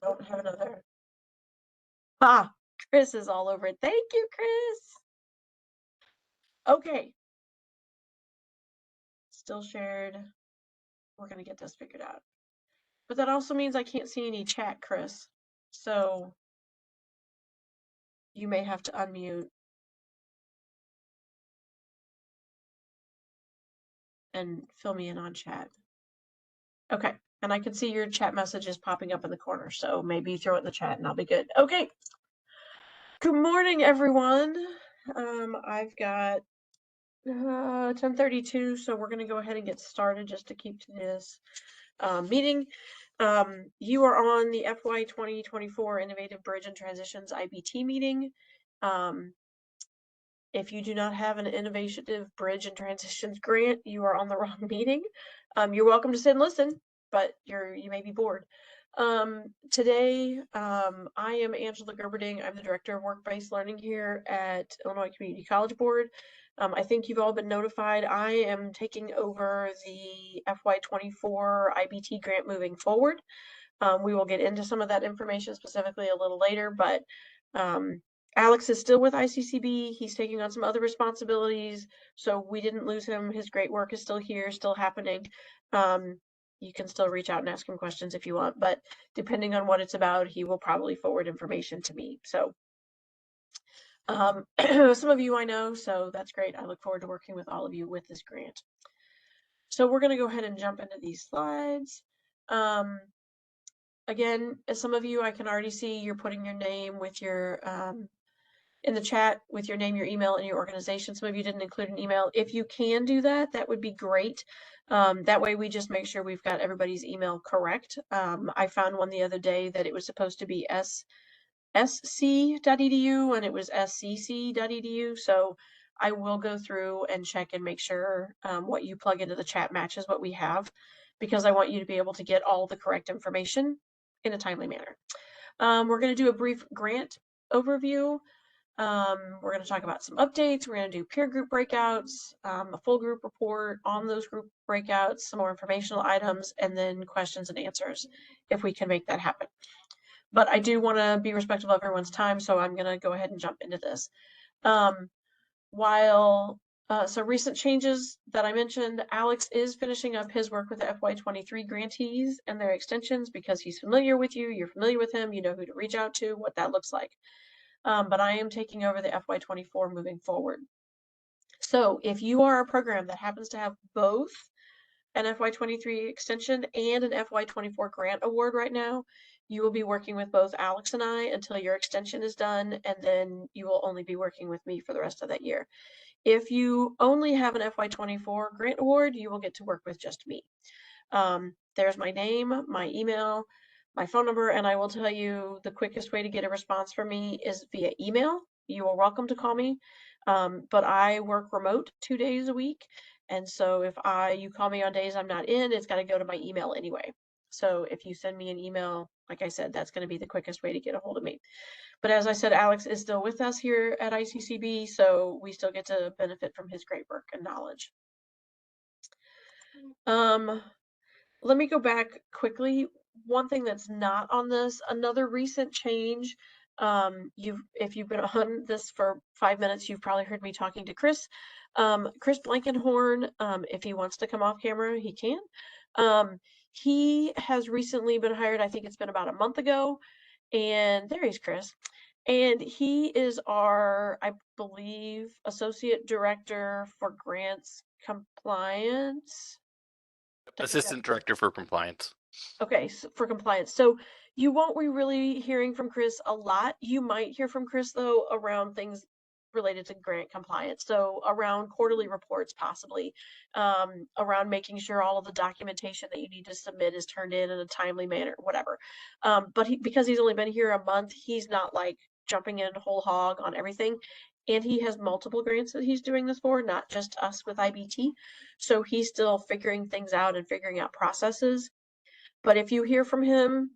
Don't have another. Ah, Chris is all over it. Thank you, Chris. Okay. Still shared. We're going to get this figured out. But that also means I can't see any chat, Chris. So you may have to unmute and fill me in on chat. Okay. And I can see your chat messages popping up in the corner. So maybe you throw it in the chat and I'll be good. Okay. Good morning, everyone. I've got 10:32, so we're going to go ahead and get started just to keep to this meeting. You are on the FY24 Innovative Bridge and Transitions IBT meeting. If you do not have an Innovative Bridge and Transitions grant, you are on the wrong meeting. You're welcome to sit and listen, but you may be bored. Today, I am Angela Gerberding. I'm the Director of Work-Based Learning here at Illinois Community College Board. I think you've all been notified. I am taking over the FY24 IBT grant moving forward. We will get into some of that information specifically a little later, but Alex is still with ICCB. He's taking on some other responsibilities, so we didn't lose him. His great work is still here, still happening. You can still reach out and ask him questions if you want, but depending on what it's about, he will probably forward information to me. So some of you I know, so that's great. I look forward to working with all of you with this grant. So we're going to go ahead and jump into these slides. Again, as some of you, I can already see you're putting your name with your in the chat with your name, your email, and your organization. Some of you didn't include an email. If you can do that, that would be great. That way we just make sure we've got everybody's email correct. I found one the other day that it was supposed to be sc.edu and it was scc.edu. So I will go through and check and make sure what you plug into the chat matches what we have, because I want you to be able to get all the correct information in a timely manner. We're going to do a brief grant overview. We're going to talk about some updates. We're going to do peer group breakouts, a full group report on those group breakouts, some more informational items, and then questions and answers if we can make that happen. But I do want to be respectful of everyone's time, so I'm going to go ahead and jump into this. So recent changes that I mentioned, Alex is finishing up his work with the FY23 grantees and their extensions because he's familiar with you, you're familiar with him, you know who to reach out to, what that looks like. But I am taking over the FY24 moving forward. So if you are a program that happens to have both an FY23 extension and an FY24 grant award right now, you will be working with both Alex and I until your extension is done, and then you will only be working with me for the rest of that year. If you only have an FY24 grant award, you will get to work with just me. There's my name, my email, my phone number, and I will tell you the quickest way to get a response from me is via email. You are welcome to call me, but I work remote 2 days a week. And so if you call me on days I'm not in, it's got to go to my email anyway. So if you send me an email, like I said, that's going to be the quickest way to get a hold of me. But as I said, Alex is still with us here at ICCB, so we still get to benefit from his great work and knowledge. Let me go back quickly. One thing that's not on this, another recent change. If you've been on this for 5 minutes, you've probably heard me talking to Chris. Chris Blankenhorn, if he wants to come off camera, he can. He has recently been hired, I think it's been about a month ago, and there he's Chris. And he is our, I believe, Associate Director for Grants Compliance. Assistant Director for Compliance. Okay, so for compliance. So you won't be really hearing from Chris a lot. You might hear from Chris, though, around things related to grant compliance. So around quarterly reports, possibly, around making sure all of the documentation that you need to submit is turned in a timely manner, whatever. But because he's only been here a month, he's not like jumping in whole hog on everything. And he has multiple grants that he's doing this for, not just us with IBT. So he's still figuring things out and figuring out processes. But if you hear from him,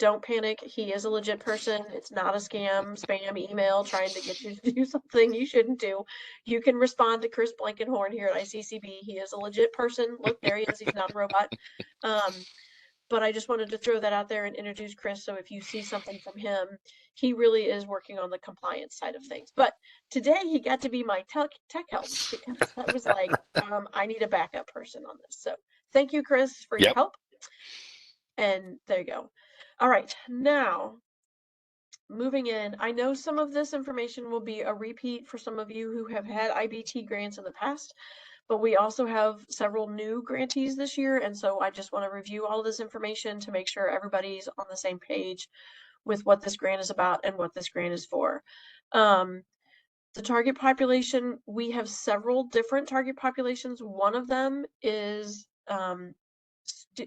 don't panic. He is a legit person. It's not a spam email trying to get you to do something you shouldn't do. You can respond to Chris Blankenhorn here at ICCB. He is a legit person. Look, there he is. He's not a robot. but I just wanted to throw that out there and introduce Chris. So if you see something from him, he really is working on the compliance side of things. But today he got to be my tech help because I was like, I need a backup person on this. So thank you, Chris, for your help. And there you go. All right, now moving in, I know some of this information will be a repeat for some of you who have had IBT grants in the past, but we also have several new grantees this year, and so I just want to review all this information to make sure everybody's on the same page with what this grant is about and what this grant is for. The target population, we have several different target populations. One of them is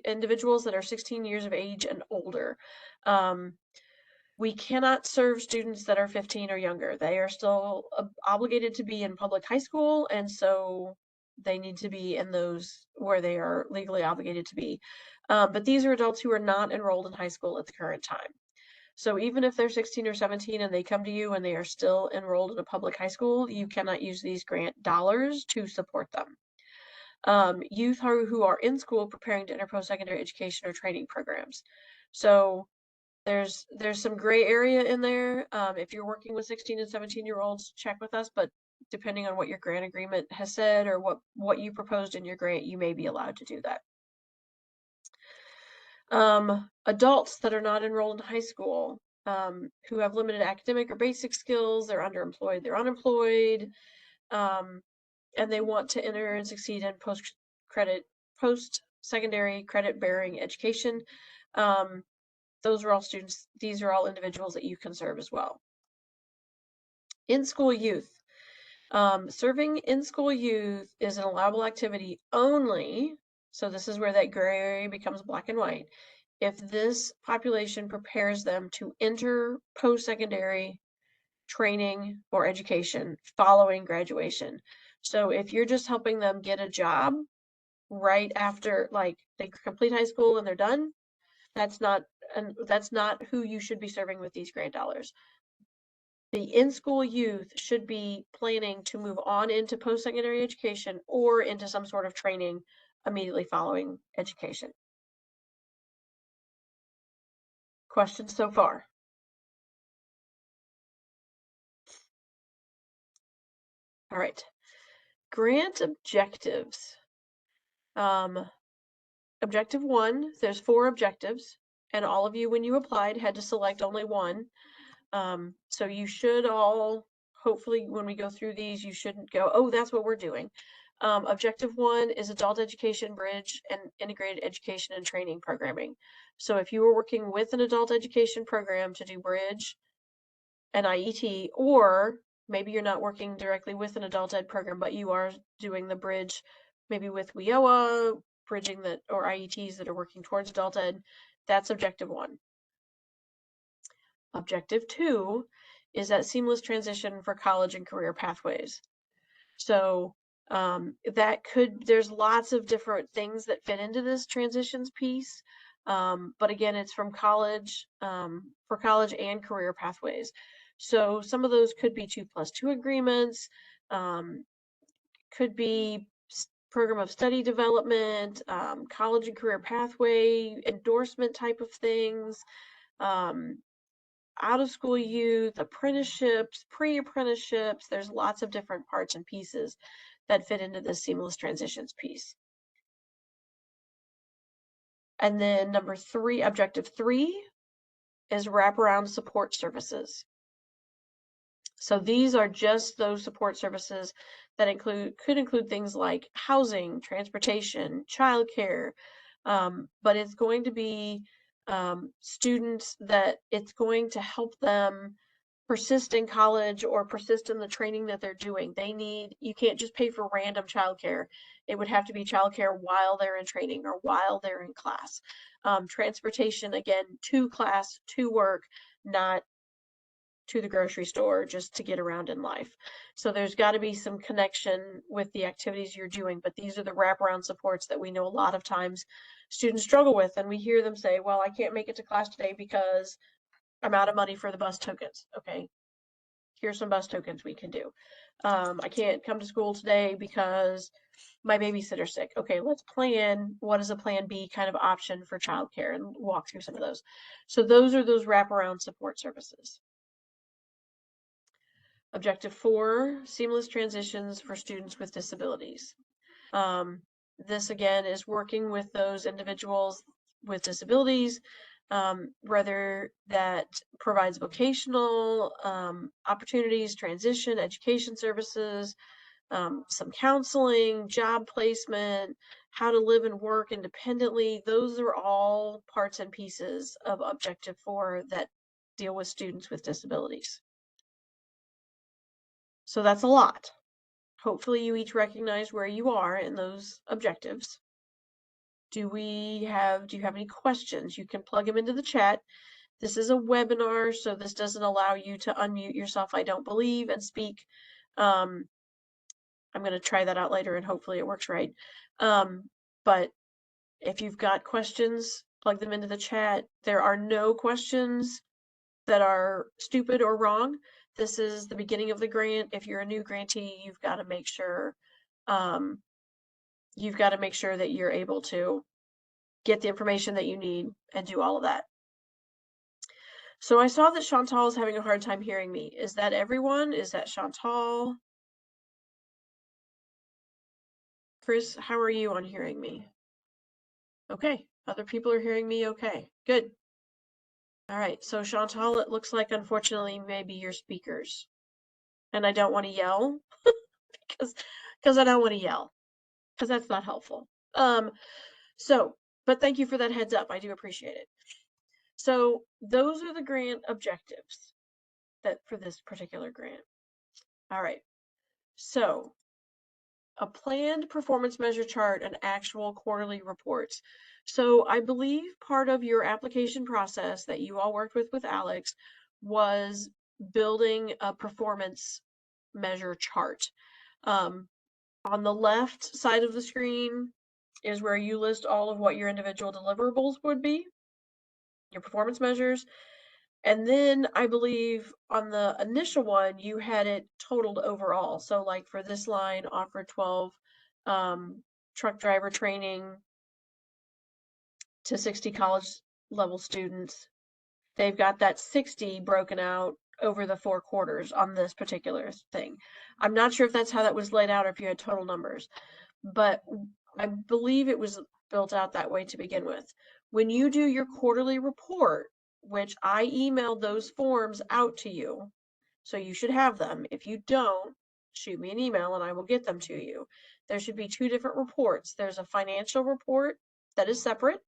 individuals that are 16 years of age and older. We cannot serve students that are 15 or younger. They are still obligated to be in public high school, and so they need to be in those where they are legally obligated to be. But these are adults who are not enrolled in high school at the current time. So even if they're 16 or 17 and they come to you and they are still enrolled in a public high school, you cannot use these grant dollars to support them. Youth who are in school preparing to enter post-secondary education or training programs. So there's some gray area in there. If you're working with 16 and 17-year-olds, check with us, but depending on what your grant agreement has said or what you proposed in your grant, you may be allowed to do that. Adults that are not enrolled in high school, who have limited academic or basic skills, they're underemployed, they're unemployed, and they want to enter and succeed in post-secondary credit-bearing education. Those are all students. These are all individuals that you can serve as well. In-school youth. Serving in-school youth is an allowable activity only, so this is where that gray area becomes black and white, if this population prepares them to enter post-secondary training or education following graduation. So if you're just helping them get a job right after, like, they complete high school and they're done, that's not who you should be serving with these grant dollars. The in-school youth should be planning to move on into post-secondary education or into some sort of training immediately following education. Questions so far? All right. Grant objectives. Objective 1, there's 4 objectives, and all of you, when you applied, had to select only one. So you should all, hopefully when we go through these, you shouldn't go, oh, that's what we're doing. Objective 1 is adult education bridge and integrated education and training programming. So if you were working with an adult education program to do bridge and IET, or maybe you're not working directly with an adult ed program, but you are doing the bridge maybe with WIOA, bridging that, or IETs that are working towards adult ed, that's objective 1. Objective 2 is that seamless transition for college and career pathways. So there's lots of different things that fit into this transitions piece. But again, it's from college, for college and career pathways. So some of those could be 2+2 agreements, could be program of study development, college and career pathway, endorsement type of things, out of school youth, apprenticeships, pre-apprenticeships. There's lots of different parts and pieces that fit into this seamless transitions piece. And then number 3, objective 3 is wraparound support services. So these are just those support services that could include things like housing, transportation, childcare, but it's going to be students that it's going to help them persist in college or persist in the training that they're doing. You can't just pay for random childcare. It would have to be childcare while they're in training or while they're in class. Transportation, again, to class, to work, not to the grocery store just to get around in life. So there's got to be some connection with the activities you're doing, but these are the wraparound supports that we know a lot of times students struggle with, and we hear them say, well, I can't make it to class today because I'm out of money for the bus tokens. Okay, here's some bus tokens we can do. I can't come to school today because my babysitter's sick. Okay, let's plan what is a plan B kind of option for childcare and walk through some of those. So those are those wraparound support services. Objective 4, seamless transitions for students with disabilities. This again is working with those individuals with disabilities, whether that provides vocational opportunities, transition, education services, some counseling, job placement, how to live and work independently. Those are all parts and pieces of Objective 4 that deal with students with disabilities. So that's a lot. Hopefully you each recognize where you are in those objectives. Do you have any questions? You can plug them into the chat. This is a webinar, so this doesn't allow you to unmute yourself, I don't believe, and speak. I'm going to try that out later and hopefully it works right. But if you've got questions, plug them into the chat. There are no questions that are stupid or wrong. This is the beginning of the grant. If you're a new grantee, you've got to make sure that you're able to get the information that you need and do all of that. So I saw that Chantal is having a hard time hearing me. Is that everyone? Is that Chantal? Chris, how are you on hearing me? Okay, other people are hearing me okay. Good. All right, so Chantal, it looks like unfortunately maybe your speakers. And I don't want to yell because I don't want to yell because that's not helpful. But thank you for that heads up. I do appreciate it. So those are the grant objectives for this particular grant. All right. So a planned performance measure chart and actual quarterly reports. So I believe part of your application process that you all worked with Alex was building a performance measure chart. On the left side of the screen is where you list all of what your individual deliverables would be, your performance measures. And then I believe on the initial one, you had it totaled overall. So like for this line, offered 12 truck driver training to 60 college level students. They've got that 60 broken out over the 4 quarters on this particular thing. I'm not sure if that's how that was laid out or if you had total numbers, but I believe it was built out that way to begin with. When you do your quarterly report, which I emailed those forms out to you, so you should have them. If you don't, shoot me an email and I will get them to you. There should be 2 different reports. There's a financial report that is separate,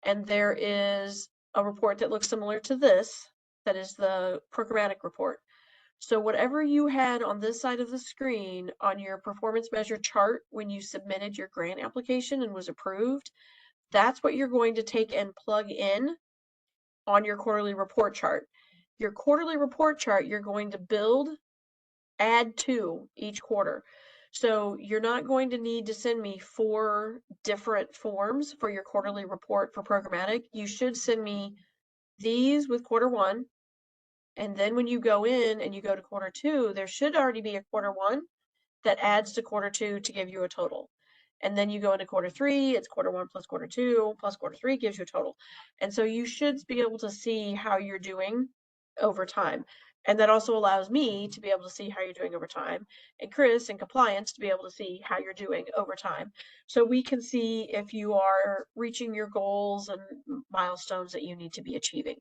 and there is a report that looks similar to this, that is the programmatic report. So whatever you had on this side of the screen on your performance measure chart when you submitted your grant application and was approved, that's what you're going to take and plug in on your quarterly report chart. Your quarterly report chart, you're going to build, add to each quarter. So you're not going to need to send me 4 different forms for your quarterly report for programmatic. You should send me these with quarter 1. And then when you go in and you go to quarter 2, there should already be a quarter 1 that adds to quarter 2 to give you a total. And then you go into quarter 3, it's quarter 1 plus quarter 2 plus quarter 3 gives you a total. And so you should be able to see how you're doing over time. And that also allows me to be able to see how you're doing over time, and Chris in compliance to be able to see how you're doing over time. So we can see if you are reaching your goals and milestones that you need to be achieving.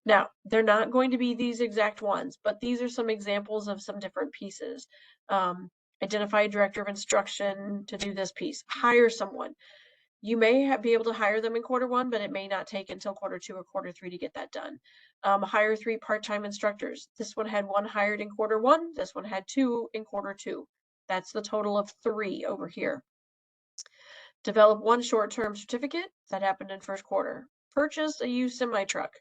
Now, they're not going to be these exact ones, but these are some examples of some different pieces. Identify a director of instruction to do this piece. Hire someone. You may be able to hire them in quarter 1, but it may not take until quarter 2 or quarter 3 to get that done. Hire 3 part-time instructors. This one had 1 hired in quarter 1. This one had 2 in quarter 2. That's the total of 3 over here. Develop 1 short-term certificate. That happened in first quarter. Purchase a used semi-truck.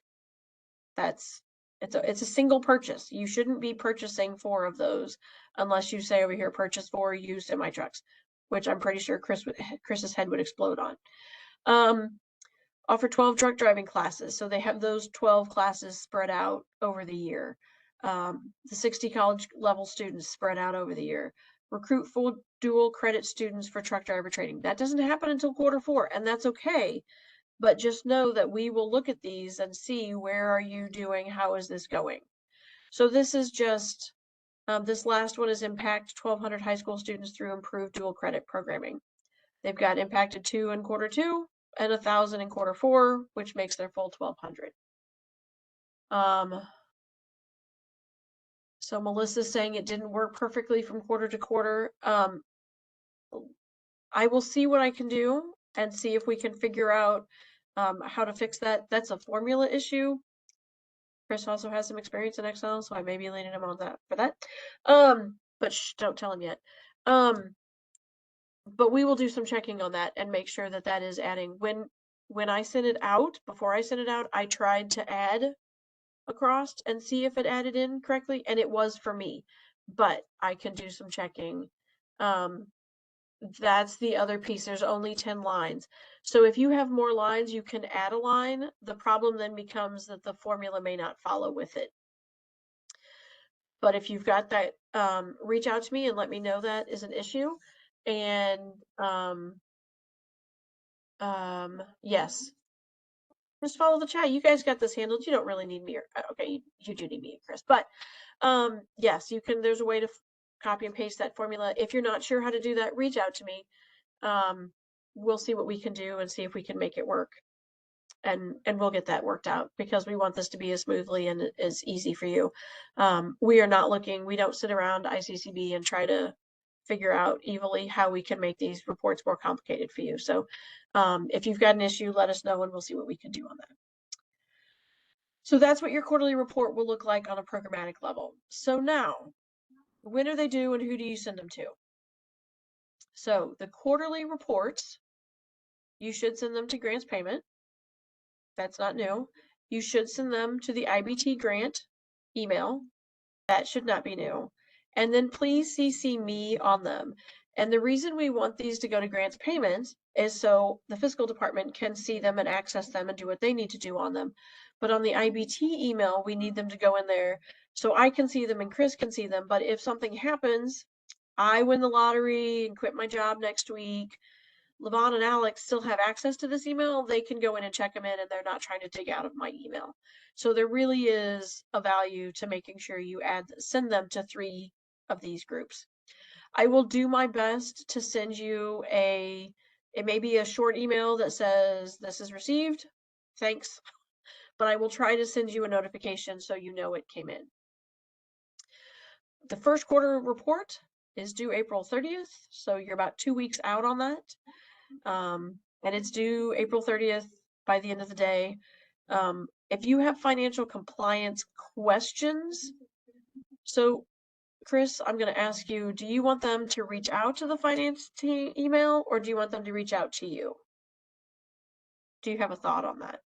It's a single purchase. You shouldn't be purchasing 4 of those unless you say over here, purchase 4 used semi-trucks, which I'm pretty sure Chris's head would explode on. Offer 12 truck driving classes. So they have those 12 classes spread out over the year. The 60 college level students spread out over the year. recruit full dual credit students for truck driver training. That doesn't happen until Q4, and that's okay. But just know that we will look at these and see, where are you doing? How is this going? So this is just, this last one is impact 1,200 high school students through improved dual credit programming. They've got impacted 2 in Q2 and 1,000 in Q4, which makes their full 1,200. So Melissa's saying it didn't work perfectly from quarter to quarter. I will see what I can do and see if we can figure out how to fix that. That's a formula issue. Chris also has some experience in Excel, so I may be leaning him on that for that. But don't tell him yet. But we will do some checking on that and make sure that that is adding. When I sent it out, before I sent it out, I tried to add across and see if it added in correctly, and it was for me. But I can do some checking. That's the other piece. There's only 10 lines. So if you have more lines, you can add a line. The problem then becomes that the formula may not follow with it. But if you've got that, reach out to me and let me know that is an issue. And yes, just follow the chat. You guys got this handled. You don't really need me, or okay, you do need me and Chris. But yes, you can. There's a way to copy and paste that formula. If you're not sure how to do that, reach out to me. We'll see what we can do and see if we can make it work. And we'll get that worked out, because we want this to be as smoothly and as easy for you. We are not looking, we don't sit around ICCB and try to figure out evilly how we can make these reports more complicated for you. So if you've got an issue, let us know and we'll see what we can do on that. So that's what your quarterly report will look like on a programmatic level. So now, when are they due and who do you send them to? So the quarterly reports, you should send them to grants payment. That's not new. You should send them to the IBT grant email. That should not be new. And then please CC me on them. And the reason we want these to go to grants payments is so the fiscal department can see them and access them and do what they need to do on them. But on the IBT email, we need them to go in there so I can see them and Chris can see them. But if something happens, I win the lottery and quit my job next week, Levon and Alex still have access to this email. They can go in and check them in, and they're not trying to dig out of my email. So there really is a value to making sure you send them to 3 of these groups. I will do my best to send you it may be a short email that says this is received, thanks, but I will try to send you a notification so you know it came in. The first quarter report is due April 30th, so you're about 2 weeks out on that. And it's due April 30th by the end of the day. If you have financial compliance questions, so Chris, I'm going to ask you, do you want them to reach out to the finance team email, or do you want them to reach out to you? Do you have a thought on that?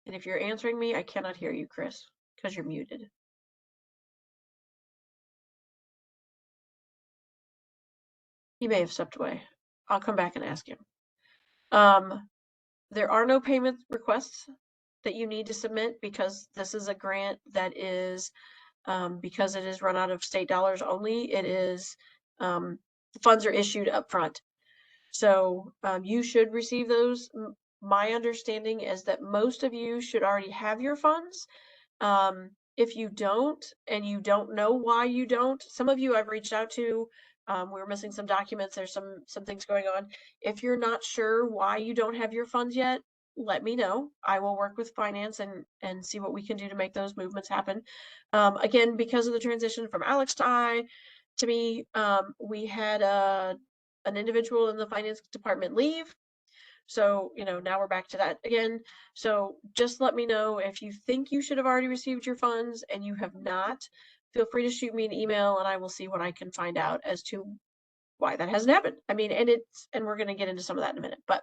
And if you're answering me, I cannot hear you, Chris, because you're muted. He may have stepped away. I'll come back and ask him. There are no payment requests that you need to submit, because this is a grant that is, because it is run out of state dollars only, it is, the funds are issued up front. So you should receive those. My understanding is that most of you should already have your funds. If you don't, and you don't know why you don't, some of you I've reached out to, we're missing some documents, there's some things going on. If you're not sure why you don't have your funds yet, let me know. I will work with finance and see what we can do to make those movements happen. Again, because of the transition from Alex to me, we had an individual in the finance department leave. So, now we're back to that again. So just let me know if you think you should have already received your funds and you have not. Feel free to shoot me an email and I will see what I can find out as to why that hasn't happened. I mean, and we're going to get into some of that in a minute. But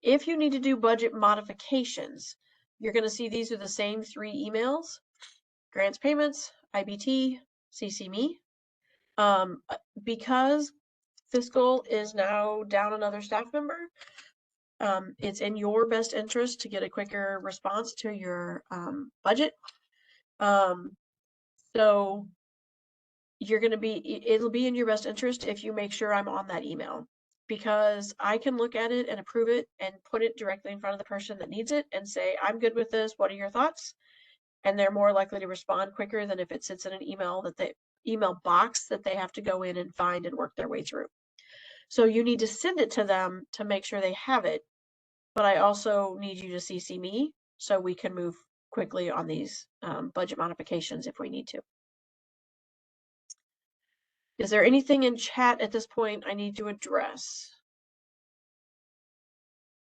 if you need to do budget modifications, you're going to see these are the same 3 emails: grants payments, IBT, CC me. Because fiscal is now down another staff member, It's in your best interest to get a quicker response to your budget. So it'll be in your best interest if you make sure I'm on that email, because I can look at it and approve it and put it directly in front of the person that needs it and say, I'm good with this. What are your thoughts? And they're more likely to respond quicker than if it sits in an email box that they have to go in and find and work their way through. So you need to send it to them to make sure they have it. But I also need you to CC me so we can move quickly on these budget modifications if we need to. Is there anything in chat at this point I need to address?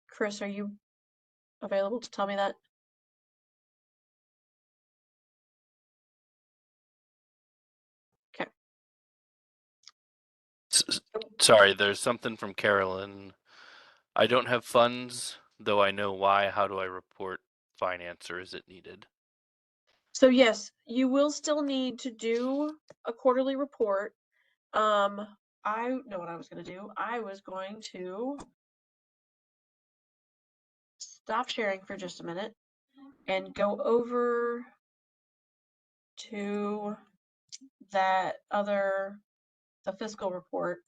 Chris, are you available to tell me that? Okay. Sorry, there's something from Carolyn. I don't have funds, though I know why. How do I report finance, or is it needed? So yes, you will still need to do a quarterly report. I know what I was going to do. I was going to stop sharing for just a minute and go over to the fiscal report,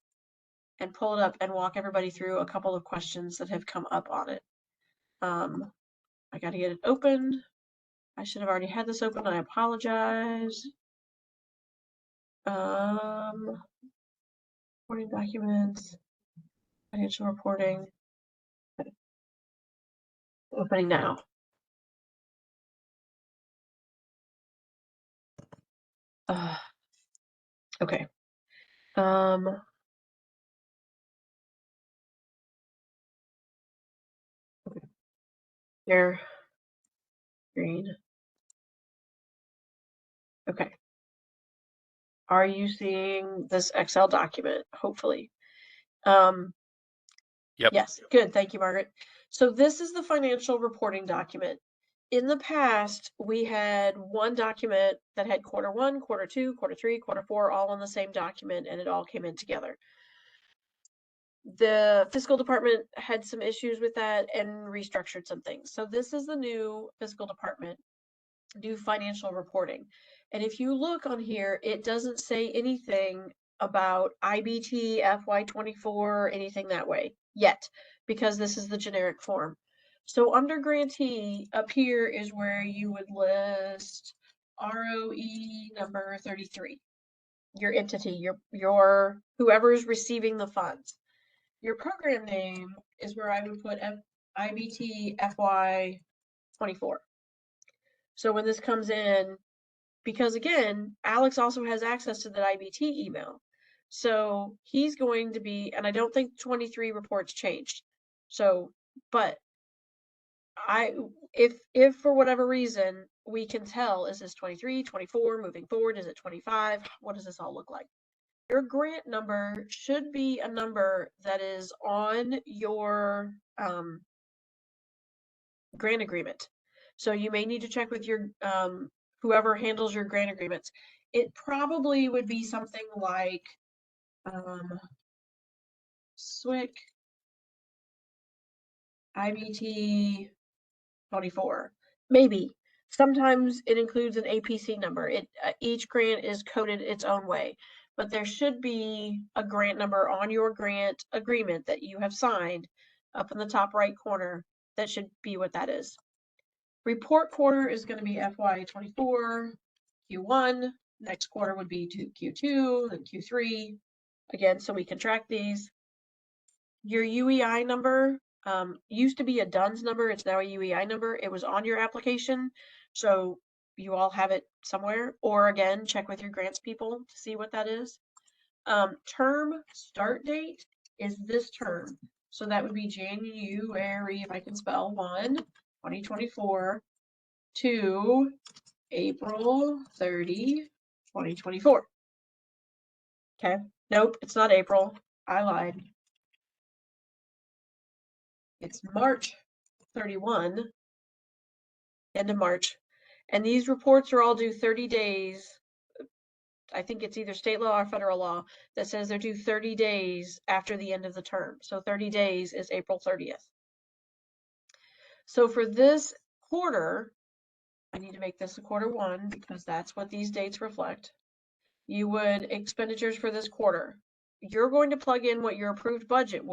and pull it up and walk everybody through a couple of questions that have come up on it. I got to get it open. I should have already had this open. I apologize. Reporting documents, financial reporting. Opening now. Okay. Okay. There. Green. Okay. Are you seeing this Excel document? Hopefully. Yep. Yes, good. Thank you, Margaret. So this is the financial reporting document. In the past, we had one document that had quarter one, quarter two, quarter three, quarter four, all in the same document, and it all came in together. The fiscal department had some issues with that and restructured some things. So this is the new fiscal department, new financial reporting. And if you look on here, it doesn't say anything about IBT, FY24, anything that way yet, because this is the generic form. So under grantee, up here is where you would list ROE number 33, your entity, your whoever is receiving the funds. Your program name is where I would put IBT FY24. So when this comes in, because again, Alex also has access to that IBT email. So he's going to be, and I don't think 23 reports changed. So, but if for whatever reason we can tell, is this 23, 24, moving forward, is it 25? What does this all look like? Your grant number should be a number that is on your grant agreement. So you may need to check with your whoever handles your grant agreements. It probably would be something like SWIC IBT 24, maybe. Sometimes it includes an APC number. Each grant is coded its own way, but there should be a grant number on your grant agreement that you have signed up in the top right corner. That should be what that is. Report quarter is going to be FY24, Q1. Next quarter would be Q2, then Q3. Again, so we can track these. Your UEI number used to be a DUNS number. It's now a UEI number. It was on your application, so you all have it somewhere. Or again, check with your grants people to see what that is. Term start date is this term. So that would be January, if I can spell, 1, 2024 to April 30, 2024. Okay. Nope, it's not April. I lied. It's March 31, end of March. And these reports are all due 30 days. I think it's either state law or federal law that says they're due 30 days after the end of the term. So 30 days is April 30th. So for this quarter, I need to make this a quarter one because that's what these dates reflect. You would expenditures for this quarter. You're going to plug in what your approved budget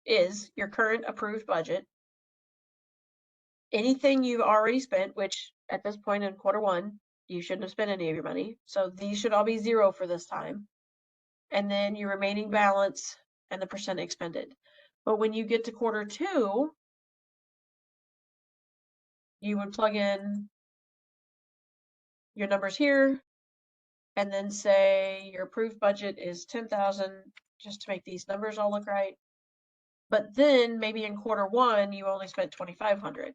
is your current approved budget. Anything you've already spent, which at this point in quarter one, you shouldn't have spent any of your money. So these should all be zero for this time. And then your remaining balance and the percent expended. But when you get to quarter two, you would plug in your numbers here and then say your approved budget is 10,000 just to make these numbers all look right. But then maybe in quarter one, you only spent 2,500.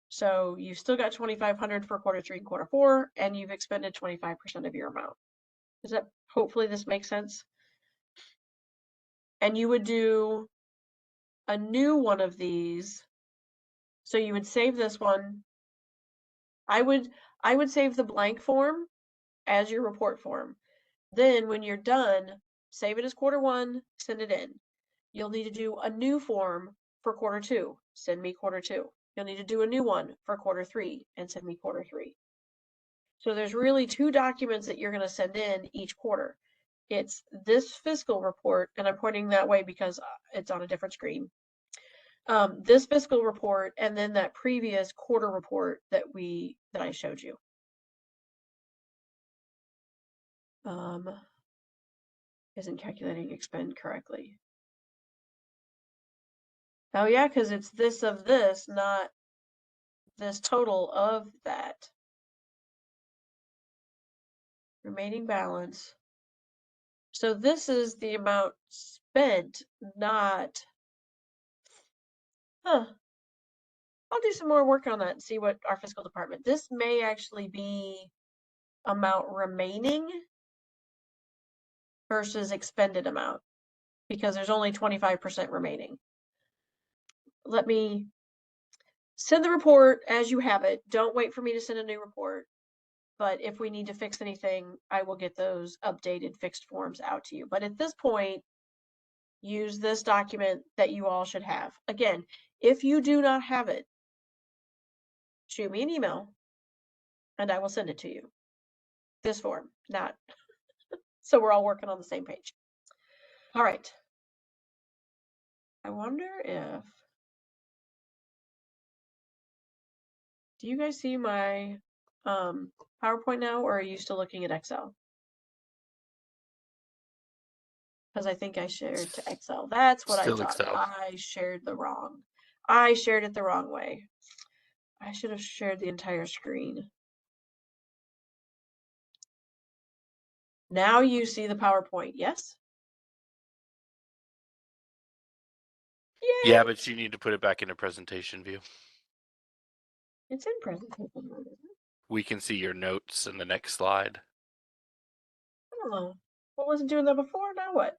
So you've still got 2,500 for quarter three and quarter four, and you've expended 25% of your amount. Is that, hopefully this makes sense? And you would do a new one of these. So you would save this one. I would save the blank form as your report form. Then when you're done, save it as quarter one, send it in. You'll need to do a new form for quarter two, send me quarter two. You'll need to do a new one for quarter three and send me quarter three. So there's really two documents that you're going to send in each quarter. It's this fiscal report, and I'm pointing that way because it's on a different screen. This fiscal report and then that previous quarter report that I showed you. Isn't calculating expend correctly. Oh yeah, because it's this of this, not this total of that. Remaining balance. So this is the amount spent, not, I'll do some more work on that and see what our fiscal department, this may actually be amount remaining versus expended amount because there's only 25% remaining. Let me send the report as you have it. Don't wait for me to send a new report. But if we need to fix anything, I will get those updated fixed forms out to you. But at this point, use this document that you all should have. Again, if you do not have it, shoot me an email and I will send it to you. This form, not so we're all working on the same page. All right. I wonder if, do you guys see my PowerPoint now, or are you still looking at Excel? Because I think I shared to Excel. That's what I thought. Excel. I shared it the wrong way. I should have shared the entire screen. Now you see the PowerPoint, yes? Yay! Yeah, but you need to put it back into presentation view. It's in presentation mode, isn't it? We can see your notes in the next slide. Oh, what wasn't doing that before? Now what?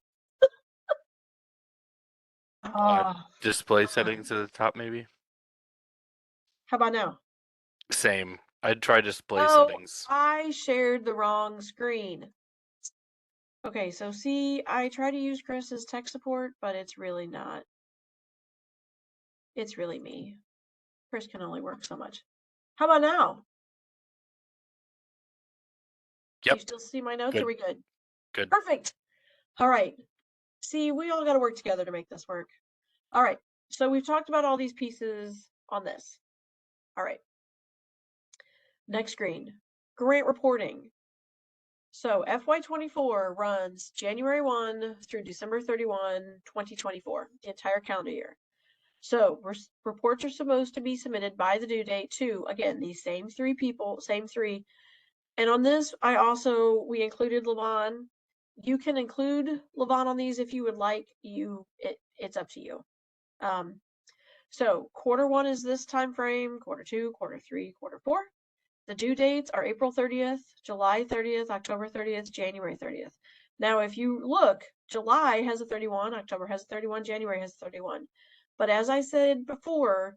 Display settings at the top, maybe? How about now? Same. I'd try display Oh, settings. I shared the wrong screen. Okay, so see, I try to use Chris's tech support, but it's really not. It's really me. Chris can only work so much. How about now? Yep. You still see my notes? Good. Are we good? Good. Perfect. All right. See, we all got to work together to make this work. All right. So we've talked about all these pieces on this. All right. Next screen, grant reporting. So FY24 runs January 1 through December 31, 2024, the entire calendar year. So reports are supposed to be submitted by the due date to, again, these same three people, same three. And on this, we included Levon. You can include Levon on these if you would like. It's up to you. So quarter one is this time frame, quarter two, quarter three, quarter four. The due dates are April 30th, July 30th, October 30th, January 30th. Now, if you look, July has a 31, October has a 31, January has a 31. But as I said before,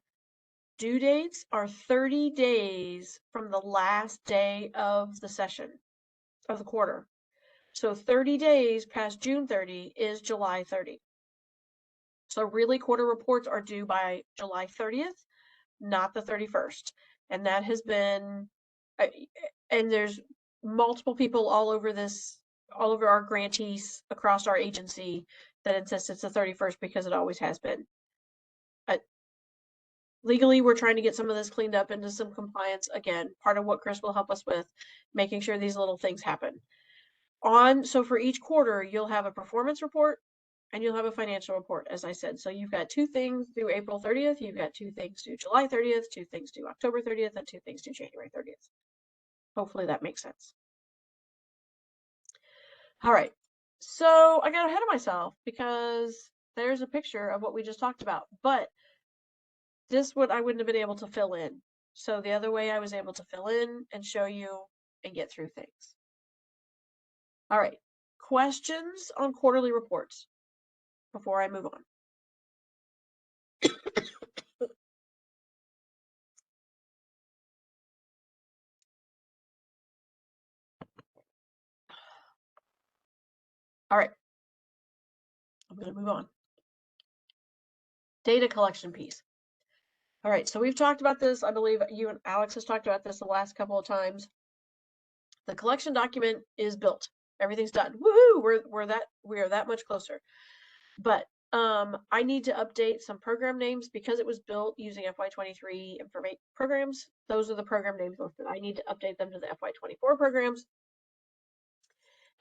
due dates are 30 days from the last day of the session, of the quarter. So 30 days past June 30 is July 30. So really quarter reports are due by July 30th, not the 31st. And that has been, and there's multiple people all over our grantees across our agency that insist it's the 31st because it always has been. Legally, we're trying to get some of this cleaned up into some compliance. Again, part of what Chris will help us with, making sure these little things happen. So for each quarter, you'll have a performance report and you'll have a financial report, as I said. So you've got 2 things due April 30th, you've got 2 things due July 30th, 2 things due October 30th, and 2 things due January 30th. Hopefully that makes sense. All right. So I got ahead of myself because there's a picture of what we just talked about, but this one I wouldn't have been able to fill in. So the other way I was able to fill in and show you and get through things. All right. Questions on quarterly reports before I move on. All right. I'm going to move on. Data collection piece. All right. So we've talked about this. I believe you and Alex has talked about this the last couple of times. The collection document is built. Everything's done. Woohoo! We are that much closer. But I need to update some program names because it was built using FY23 programs. Those are the program names listed. I need to update them to the FY24 programs.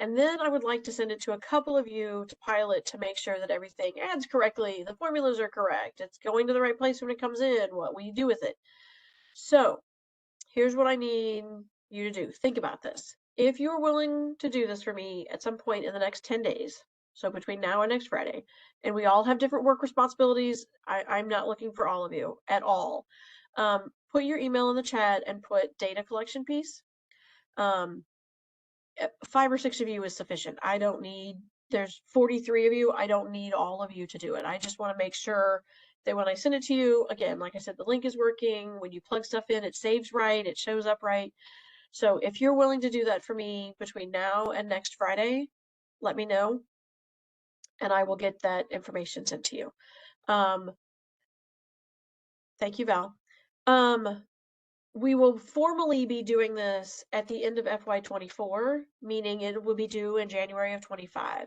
And then I would like to send it to a couple of you to pilot to make sure that everything adds correctly, the formulas are correct, it's going to the right place when it comes in, what will you do with it? So here's what I need you to do. Think about this. If you're willing to do this for me at some point in the next 10 days, so between now and next Friday, and we all have different work responsibilities, I'm not looking for all of you at all. Put your email in the chat and put data collection piece. 5 or 6 of you is sufficient. There's 43 of you. I don't need all of you to do it. I just want to make sure that when I send it to you, again, like I said, the link is working. When you plug stuff in, it saves right, it shows up right. So if you're willing to do that for me between now and next Friday, let me know and I will get that information sent to you. Thank you, Val. We will formally be doing this at the end of FY24, meaning it will be due in January of 25.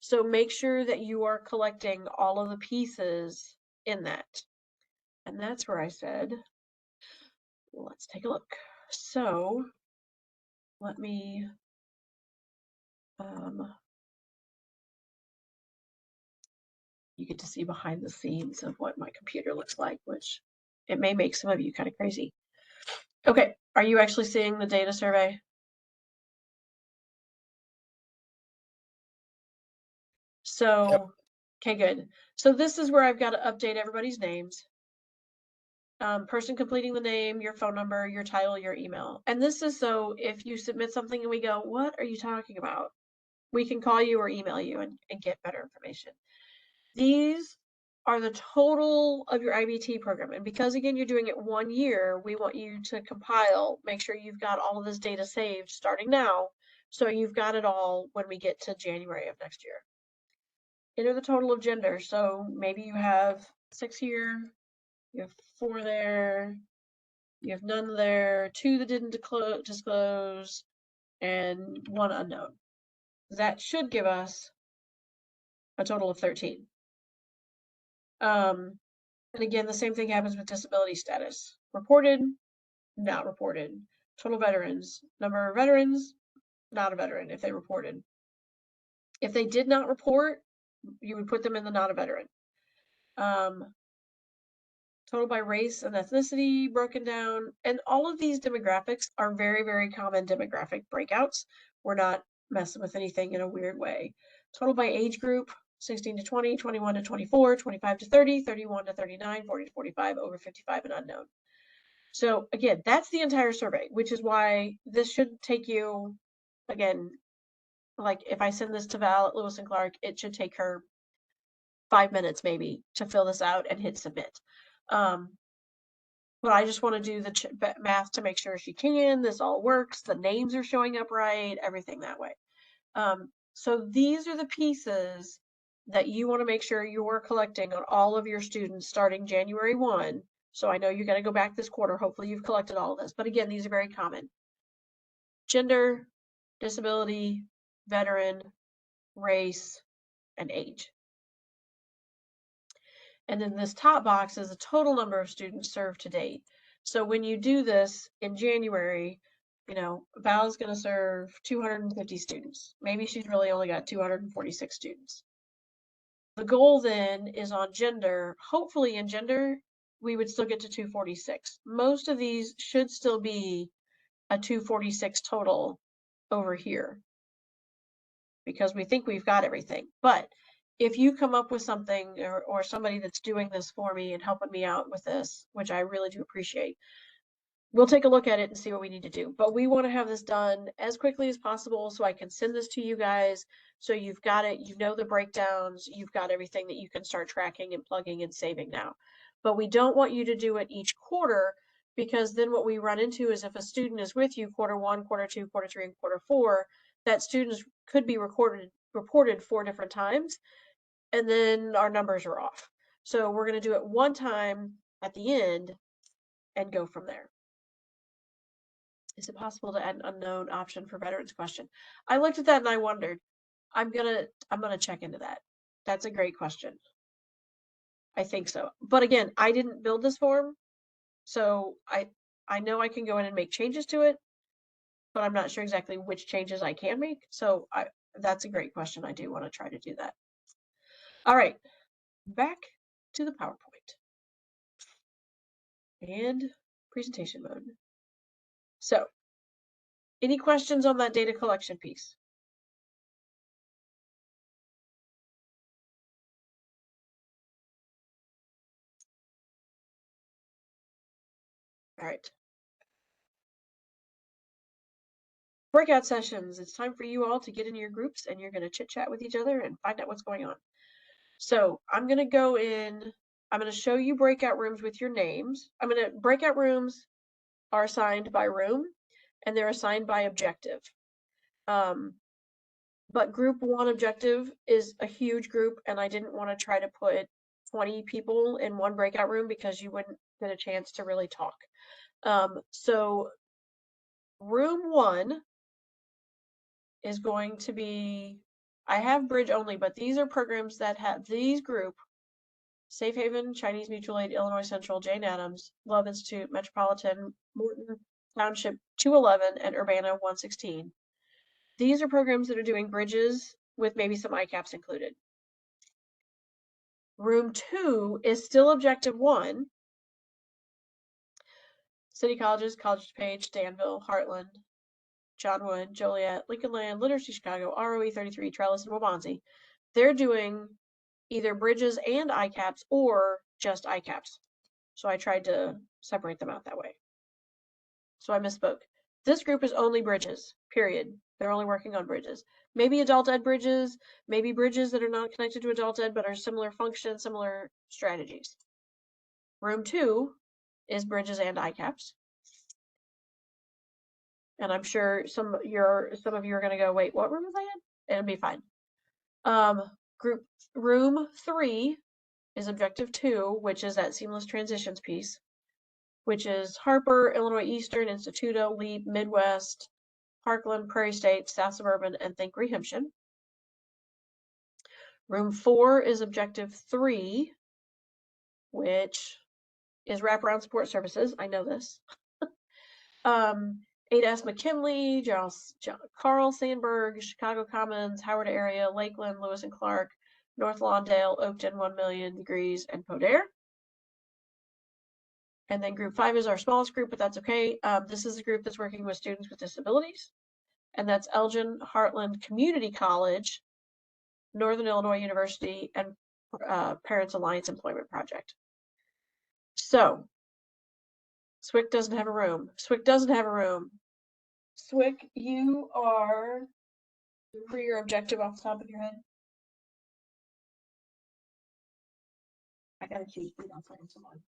So make sure that you are collecting all of the pieces in that. And that's where I said, let's take a look. So let me, you get to see behind the scenes of what my computer looks like, which it may make some of you kind of crazy. Okay, are you actually seeing the data survey? So, yep. Okay, good. So this is where I've got to update everybody's names. Person completing the name, your phone number, your title, your email. And this is so if you submit something and we go, what are you talking about? We can call you or email you and get better information. These are the total of your IBT program. And because, again, you're doing it 1 year, we want you to compile, make sure you've got all of this data saved starting now. So you've got it all when we get to January of next year. Enter the total of gender. So maybe you have 6 here, you have 4 there, you have none there, 2 that didn't disclose, and 1 unknown. That should give us a total of 13. And again, the same thing happens with disability status. Reported, not reported. Total veterans, number of veterans, not a veteran if they reported. If they did not report, you would put them in the not a veteran. Total by race and ethnicity broken down. And all of these demographics are very, very common demographic breakouts. We're not messing with anything in a weird way. Total by age group, 16 to 20, 21 to 24, 25 to 30, 31 to 39, 40 to 45, over 55 and unknown. So again, that's the entire survey, which is why this should take you, again, like if I send this to Val at Lewis and Clark, it should take her 5 minutes maybe to fill this out and hit submit. But I just want to do the math to make sure she can, this all works, the names are showing up right, everything that way. So these are the pieces that you want to make sure you're collecting on all of your students starting January 1. So I know you got to go back this quarter. Hopefully you've collected all of this. But again, these are very common. Gender, disability, veteran, race, and age. And then this top box is the total number of students served to date. So when you do this in January, you know, Val's going to serve 250 students. Maybe she's really only got 246 students. The goal then is on gender. Hopefully in gender, we would still get to 246. Most of these should still be a 246 total over here because we think we've got everything. But if you come up with something or somebody that's doing this for me and helping me out with this, which I really do appreciate, we'll take a look at it and see what we need to do. But we want to have this done as quickly as possible so I can send this to you guys. So you've got it, you know the breakdowns, you've got everything that you can start tracking and plugging and saving now. But we don't want you to do it each quarter because then what we run into is if a student is with you quarter 1, quarter 2, quarter 3, and quarter 4, that students could be reported 4 different times, and then our numbers are off. So we're going to do it one time at the end and go from there. Is it possible to add an unknown option for veterans question? I looked at that and I wondered. I'm gonna check into that. That's a great question. I think so. But again, I didn't build this form, so I know I can go in and make changes to it, but I'm not sure exactly which changes I can make. So that's a great question. I do want to try to do that. All right, back to the PowerPoint and presentation mode. So, any questions on that data collection piece? All right. Breakout sessions. It's time for you all to get in your groups and you're going to chit chat with each other and find out what's going on. So I'm going to go in, I'm going to show you breakout rooms with your names. Breakout rooms are assigned by room and they're assigned by objective. But group 1 objective is a huge group and I didn't want to try to put 20 people in one breakout room because you wouldn't get a chance to really talk. So room 1 is going to be, I have bridge only, but these are programs that have these group: Safe Haven, Chinese Mutual Aid, Illinois Central, Jane Addams, Love Institute, Metropolitan, Morton Township 211, and Urbana 116. These are programs that are doing bridges with maybe some ICAPs included. Room 2 is still objective 1. City colleges: College Page, Danville, Heartland, John Wood, Joliet, Lincoln Land, Literacy Chicago, ROE 33, Trellis, and Waubonsie. They're doing either bridges and ICAPs or just ICAPs. So I tried to separate them out that way. So I misspoke. This group is only bridges, period. They're only working on bridges. Maybe adult ed bridges, maybe bridges that are not connected to adult ed but are similar functions, similar strategies. Room 2 is bridges and ICAPs. And I'm sure some of you are going to go, wait, what room is I in? It'll be fine. Group room 3 is objective 2, which is that seamless transitions piece, which is Harper, Illinois Eastern, Instituto, LEAP, Midwest, Parkland, Prairie State, South Suburban, and Think Rehemption. Room 4 is objective 3, which is wraparound support services. I know this. 8S McKinley, Carl Sandburg, Chicago Commons, Howard area, Lakeland, Lewis and Clark, North Lawndale, Oakton, 1 Million Degrees, and Podair. And then group 5 is our smallest group, but that's okay. This is a group that's working with students with disabilities. And that's Elgin Heartland Community College, Northern Illinois University, and Parents Alliance Employment Project. So, SWIC doesn't have a room. SWIC doesn't have a room. SWIC, you are, for your objective off the top of your head. I gotta choose. I'll find someone.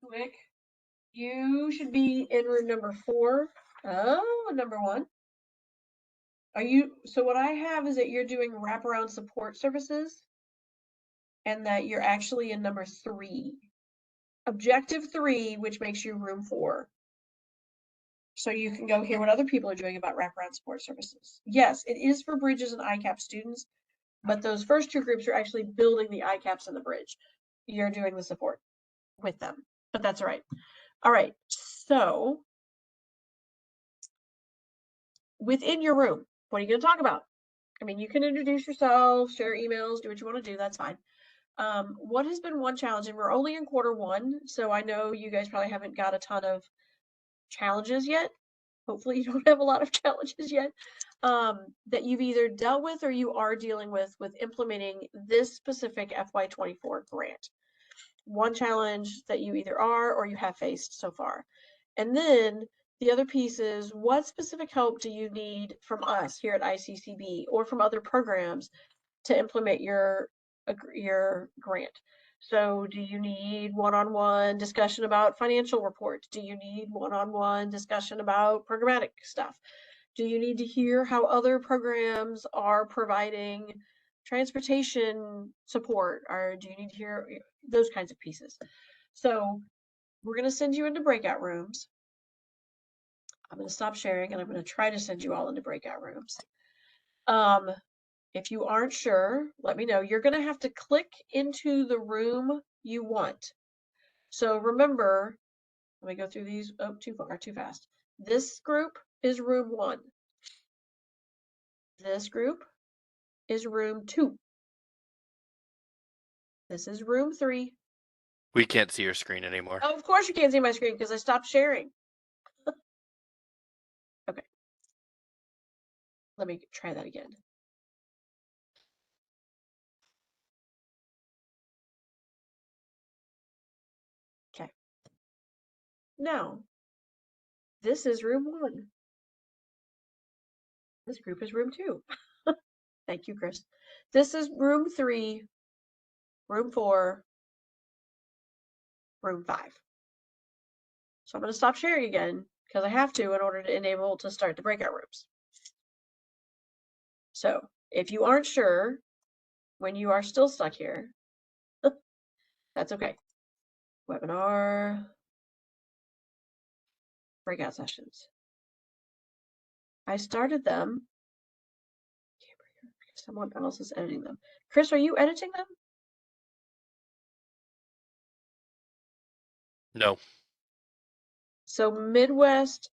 SWIC, you should be in room number 4. Oh, number 1. Are you, so what I have is that you're doing wraparound support services. and that you're actually in number 3. Objective 3, which makes you room 4. So you can go hear what other people are doing about wraparound support services. Yes, it is for bridges and ICAP students, but those first 2 groups are actually building the ICAPs and the bridge. You're doing the support with them, but that's all right. All right, so within your room, what are you going to talk about? I mean, you can introduce yourself, share emails, do what you want to do. That's fine. What has been one challenge? And we're only in quarter 1, so I know you guys probably haven't got a ton of challenges yet. Hopefully you don't have a lot of challenges yet that you've either dealt with or you are dealing with implementing this specific FY24 grant. One challenge that you either are or you have faced so far. And then the other piece is, what specific help do you need from us here at ICCB or from other programs to implement your grant? So do you need one-on-one discussion about financial reports? Do you need one-on-one discussion about programmatic stuff? Do you need to hear how other programs are providing transportation support? Or do you need to hear those kinds of pieces? So we're going to send you into breakout rooms. I'm going to stop sharing and I'm going to try to send you all into breakout rooms. If you aren't sure, let me know. You're going to have to click into the room you want. So remember, let me go through these. Oh, too fast. This group is room 1. This group is room 2. This is room 3. We can't see your screen anymore. Oh, of course you can't see my screen because I stopped sharing. Okay. Let me try that again. Okay. Now, this is room 1. This group is room 2. Thank you, Chris. This is room 3, room 4, room 5. So I'm going to stop sharing again because I have to in order to enable to start the breakout rooms. So if you aren't sure when you are still stuck here, that's okay. Webinar, breakout sessions. I started them. Someone else is editing them. Chris, are you editing them? No. So Midwest,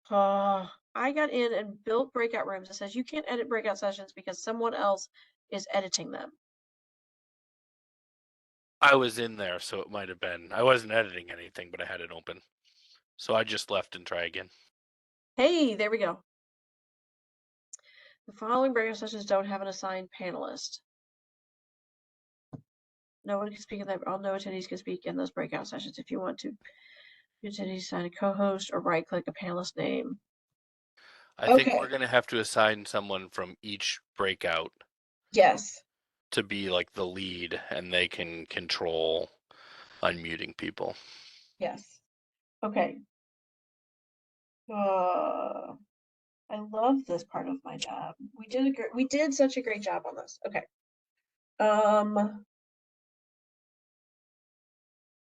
I got in and built breakout rooms. It says you can't edit breakout sessions because someone else is editing them. I was in there, so it might have been. I wasn't editing anything, but I had it open. So I just left and try again. Hey, there we go. The following breakout sessions don't have an assigned panelist. No one can speak in that. All no attendees can speak in those breakout sessions. If you want to, attendees assign a co-host or right-click a panelist name. I think we're going to have to assign someone from each breakout. Yes. To be like the lead, and they can control unmuting people. Yes. Okay. I love this part of my job. We did such a great job on this. Okay.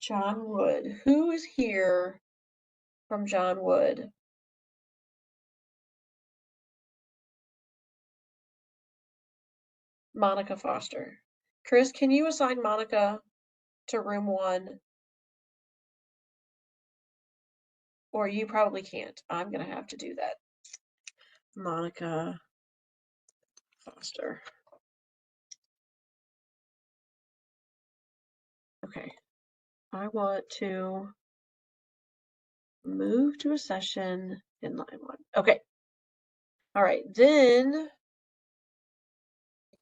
John Wood. Who is here from John Wood? Monica Foster. Chris, can you assign Monica to room 1? Or you probably can't. I'm going to have to do that. Monica Foster. Okay. I want to move to a session in line 1. Okay. All right. Then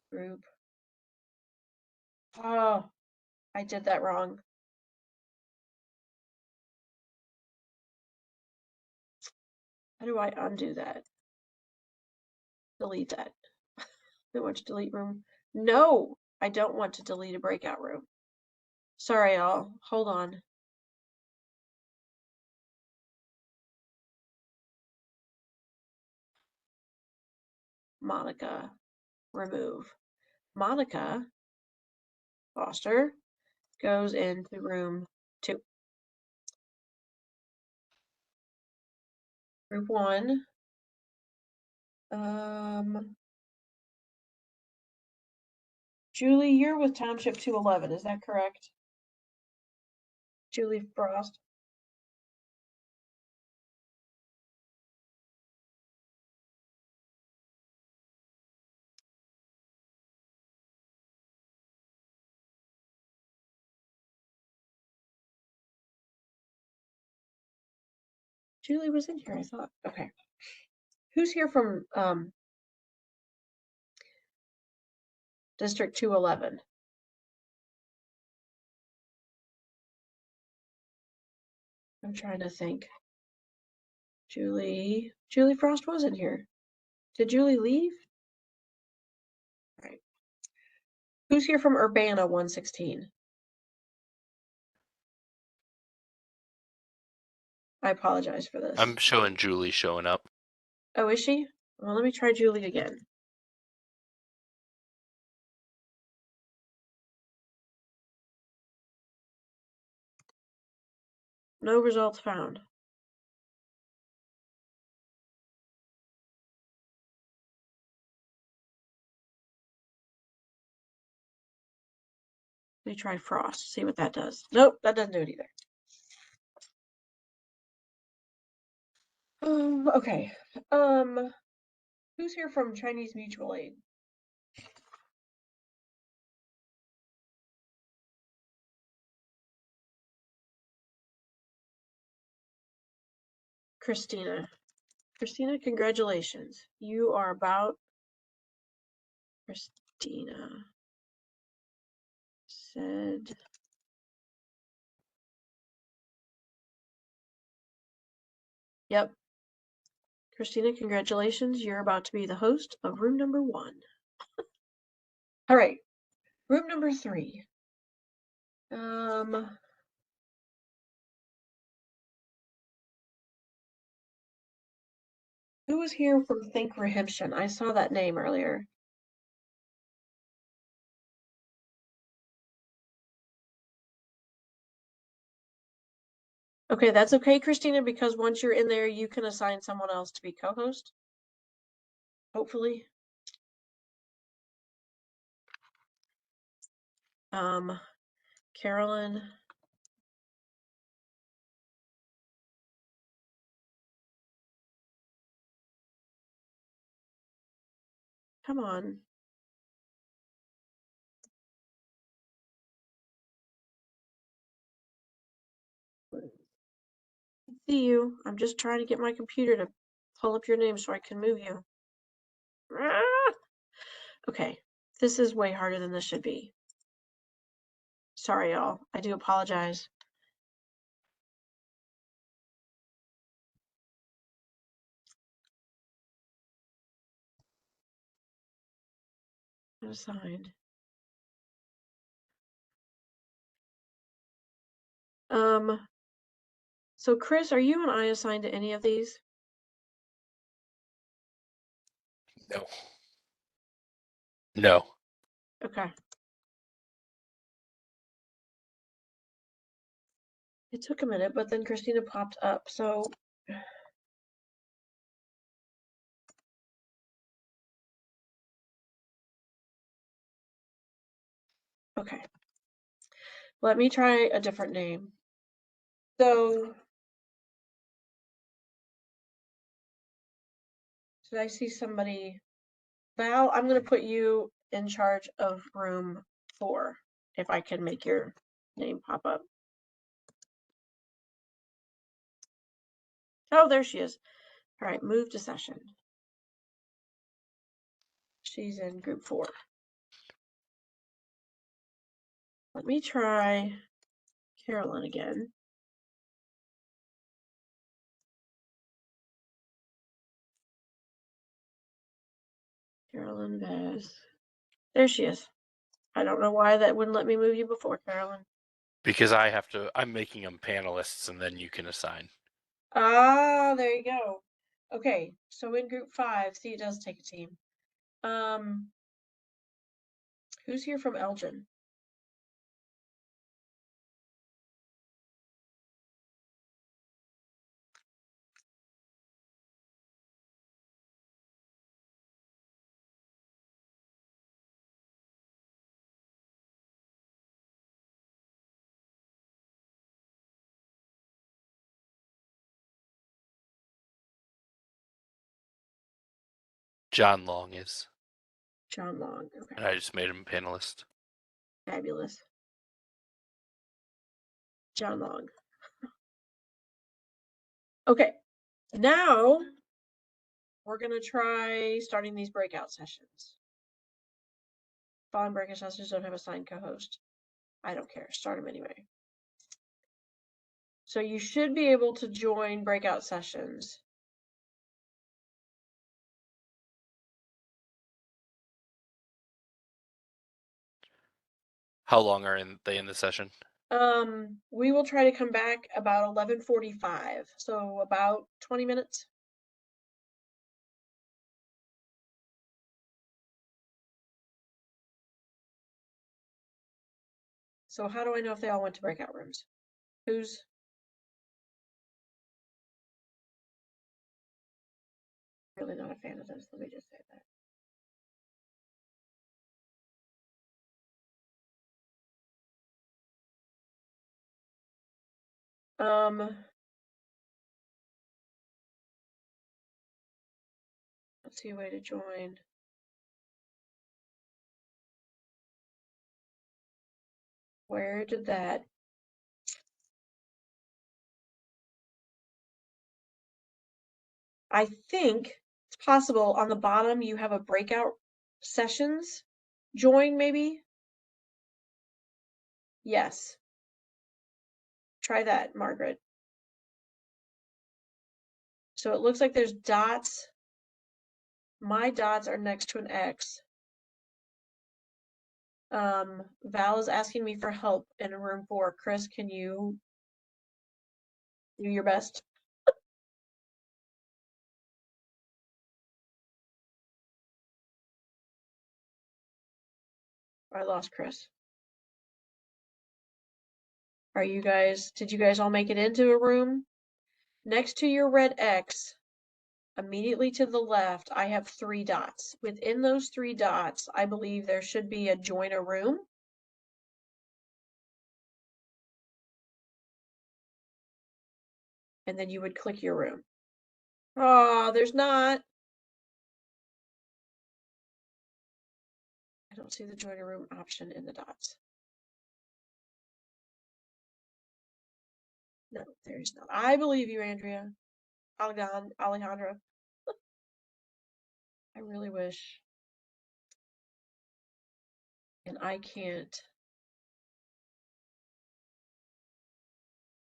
group. Oh, I did that wrong. How do I undo that? Delete that. I want to delete room. No, I don't want to delete a breakout room. Sorry, y'all. Hold on. Monica, remove. Monica Foster goes into room 2. Group 1. Julie, you're with Township 211, is that correct? Julie Frost. Julie was in here, I thought. Okay. Who's here from District 211? I'm trying to think. Julie Frost was in here. Did Julie leave? All right. Who's here from Urbana 116? I apologize for this. I'm showing Julie showing up. Oh, is she? Well, let me try Julie again. No results found. Let me try Frost, see what that does. Nope, that doesn't do it either. Okay. Who's here from Chinese Mutual Aid? Christina. Christina, congratulations. You are about Christina said yep. Christina, congratulations. You're about to be the host of room number 1. All right. Room number 3. Who was here from Think Rehemption? I saw that name earlier. Okay, that's okay, Christina, because once you're in there, you can assign someone else to be co-host. Hopefully. Carolyn. Come on. See you. I'm just trying to get my computer to pull up your name so I can move you. Okay, this is way harder than this should be. Sorry, y'all. I do apologize. Unassigned. So Chris, are you and I assigned to any of these? No. No. Okay. It took a minute, but then Christina popped up, so okay. Let me try a different name. So did I see somebody? Val, I'm gonna put you in charge of room 4, if I can make your name pop up. Oh, there she is. All right, move to session. She's in group 4. Let me try Carolyn again. Carolyn Vaz. There she is. I don't know why that wouldn't let me move you before, Carolyn. Because I'm making them panelists and then you can assign. Ah, there you go. Okay, so in group 5, see, it does take a team. Who's here from Elgin? John Long is. John Long. Okay. And I just made him a panelist. Fabulous. John Long. Okay. Now we're going to try starting these breakout sessions. Following breakout sessions don't have a signed co-host. I don't care. Start them anyway. So you should be able to join breakout sessions. How long are they in the session? We will try to come back about 11:45, so about 20 minutes. So how do I know if they all went to breakout rooms? Who's really not a fan of this? Let me just say that. Let's see a way to join. Where did that? I think it's possible on the bottom you have a breakout sessions join maybe. Yes. Try that, Margaret. So it looks like there's dots. My dots are next to an X. Val is asking me for help in room 4. Chris, can you do your best? I lost Chris. Did you guys all make it into a room? Next to your red X, immediately to the left, I have 3 dots. Within those 3 dots, I believe there should be a join a room. And then you would click your room. Oh, there's not. I don't see the join a room option in the dots. No, there's not. I believe you, Andrea. Alejandra. I really wish. And I can't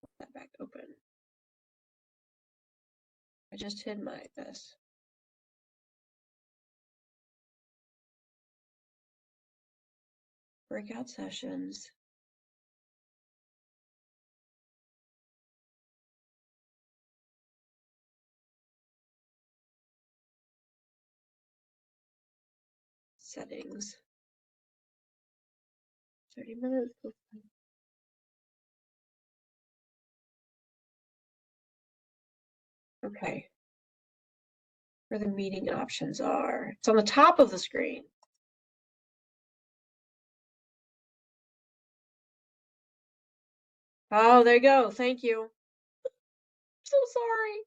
put that back open. I just hid this. Breakout sessions. Settings. 30 minutes. Okay. Where the meeting options are. It's on the top of the screen. Oh, there you go. Thank you. I'm so sorry.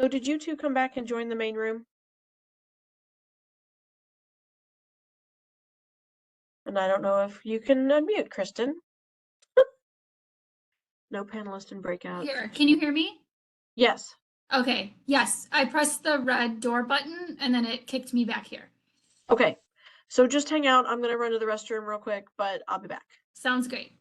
So did you two come back and join the main room? And I don't know if you can unmute, Kristen. No panelist in breakout. Here, can you hear me? Yes. Okay, yes, I pressed the red door button and then it kicked me back here. Okay. So just hang out. I'm gonna run to the restroom real quick, but I'll be back. Sounds great.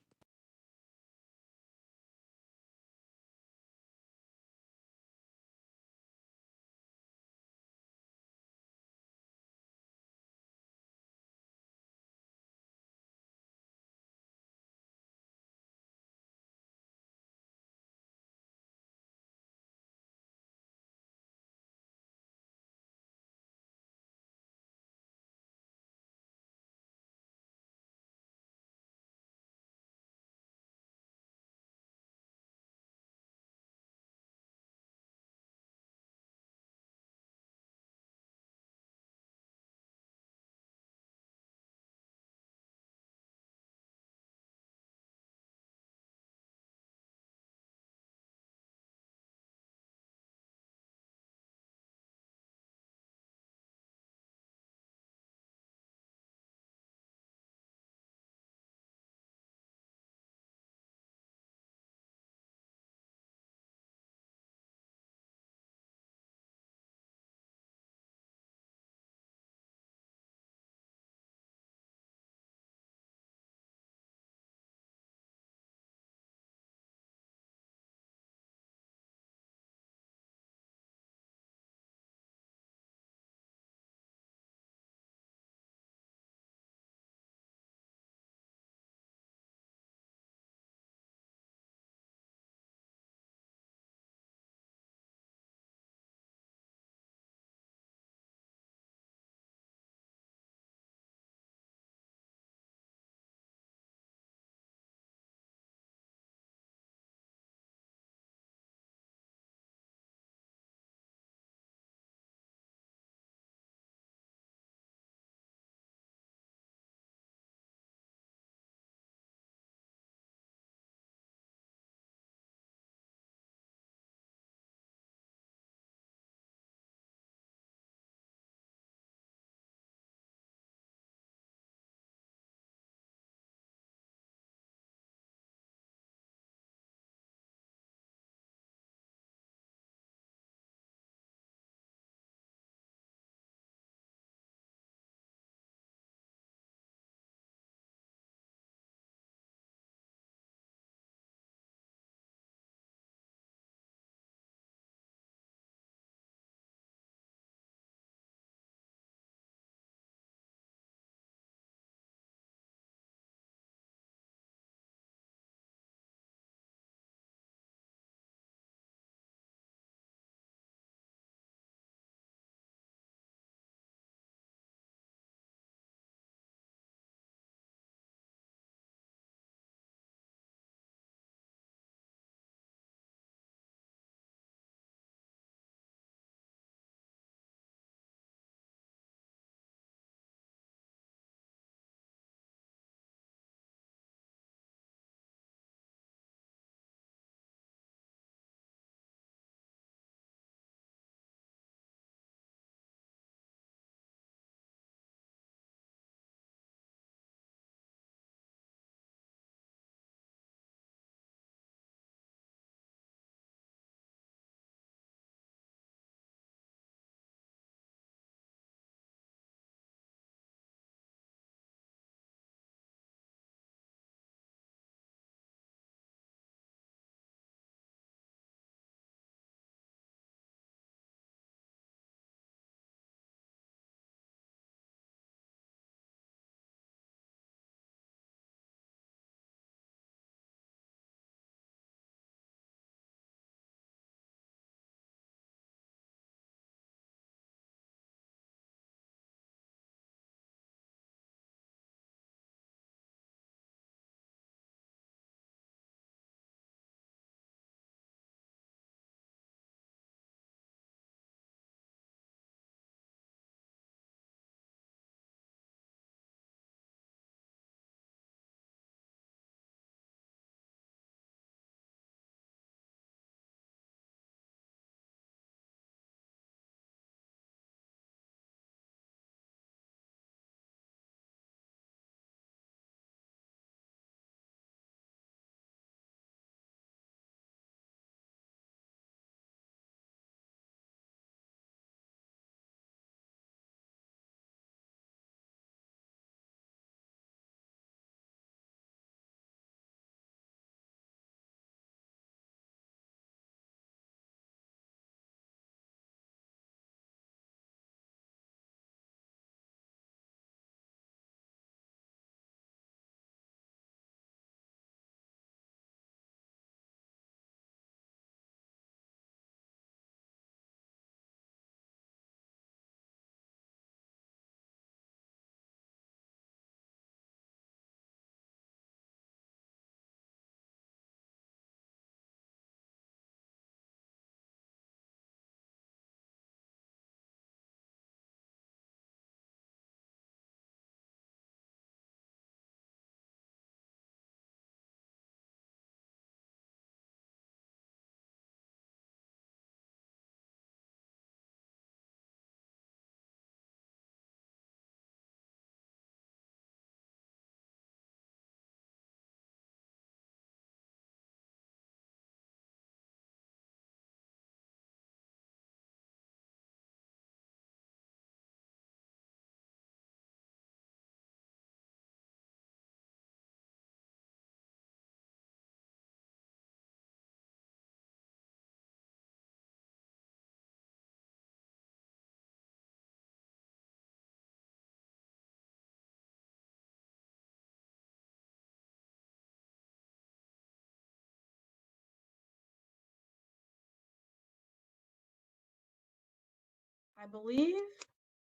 I believe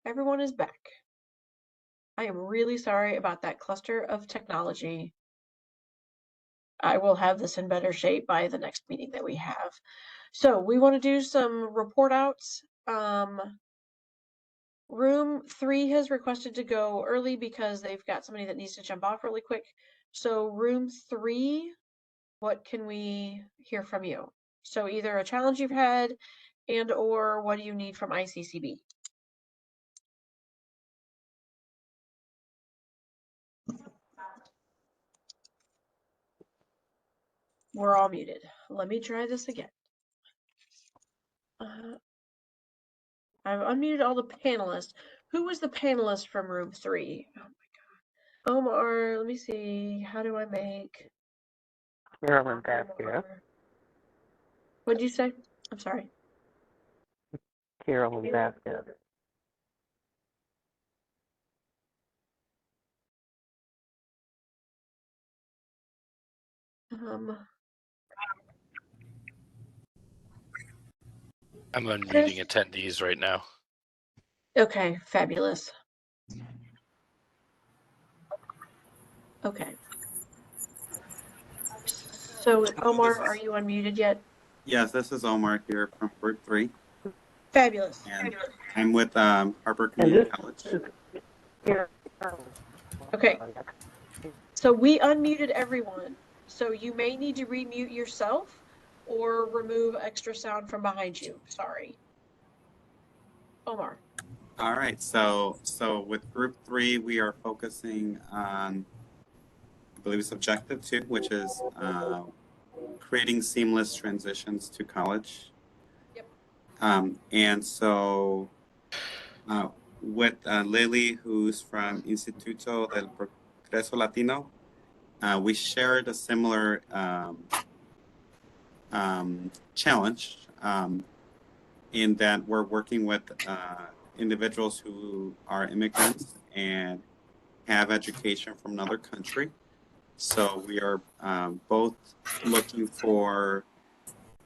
everyone is back. I am really sorry about that cluster of technology. I will have this in better shape by the next meeting that we have. So we want to do some report outs. Room 3 has requested to go early because they've got somebody that needs to jump off really quick. So room 3, what can we hear from you? So either a challenge you've had and or what do you need from ICCB? We're all muted. Let me try this again. I've unmuted all the panelists. Who was the panelist from room 3? Oh my god. Omar, let me see. How do I make Carolyn Vasquez. What'd you say? I'm sorry. Carolyn Vasquez. I'm unmuting attendees right now. Okay, fabulous. Okay. So Omar, are you unmuted yet? Yes, this is Omar here from Group 3. Fabulous. And I'm with Harper Community College. Okay. So we unmuted everyone. So you may need to remute yourself or remove extra sound from behind you. Sorry. Omar. All right, so with Group 3, we are focusing on, I believe it's Objective 2, which is creating seamless transitions to college. Yep. And so with Lily, who's from Instituto del Progreso Latino, we shared a similar challenge in that we're working with individuals who are immigrants and have education from another country. So we are both looking for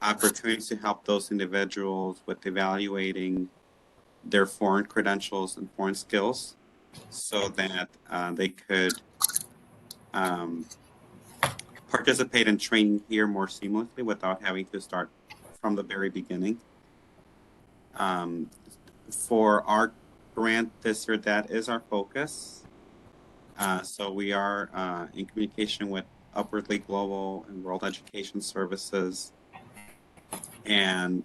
opportunities to help those individuals with evaluating their foreign credentials and foreign skills so that they could participate in training here more seamlessly without having to start from the very beginning. For our grant this year, that is our focus. So we are in communication with Upwardly Global and World Education Services, and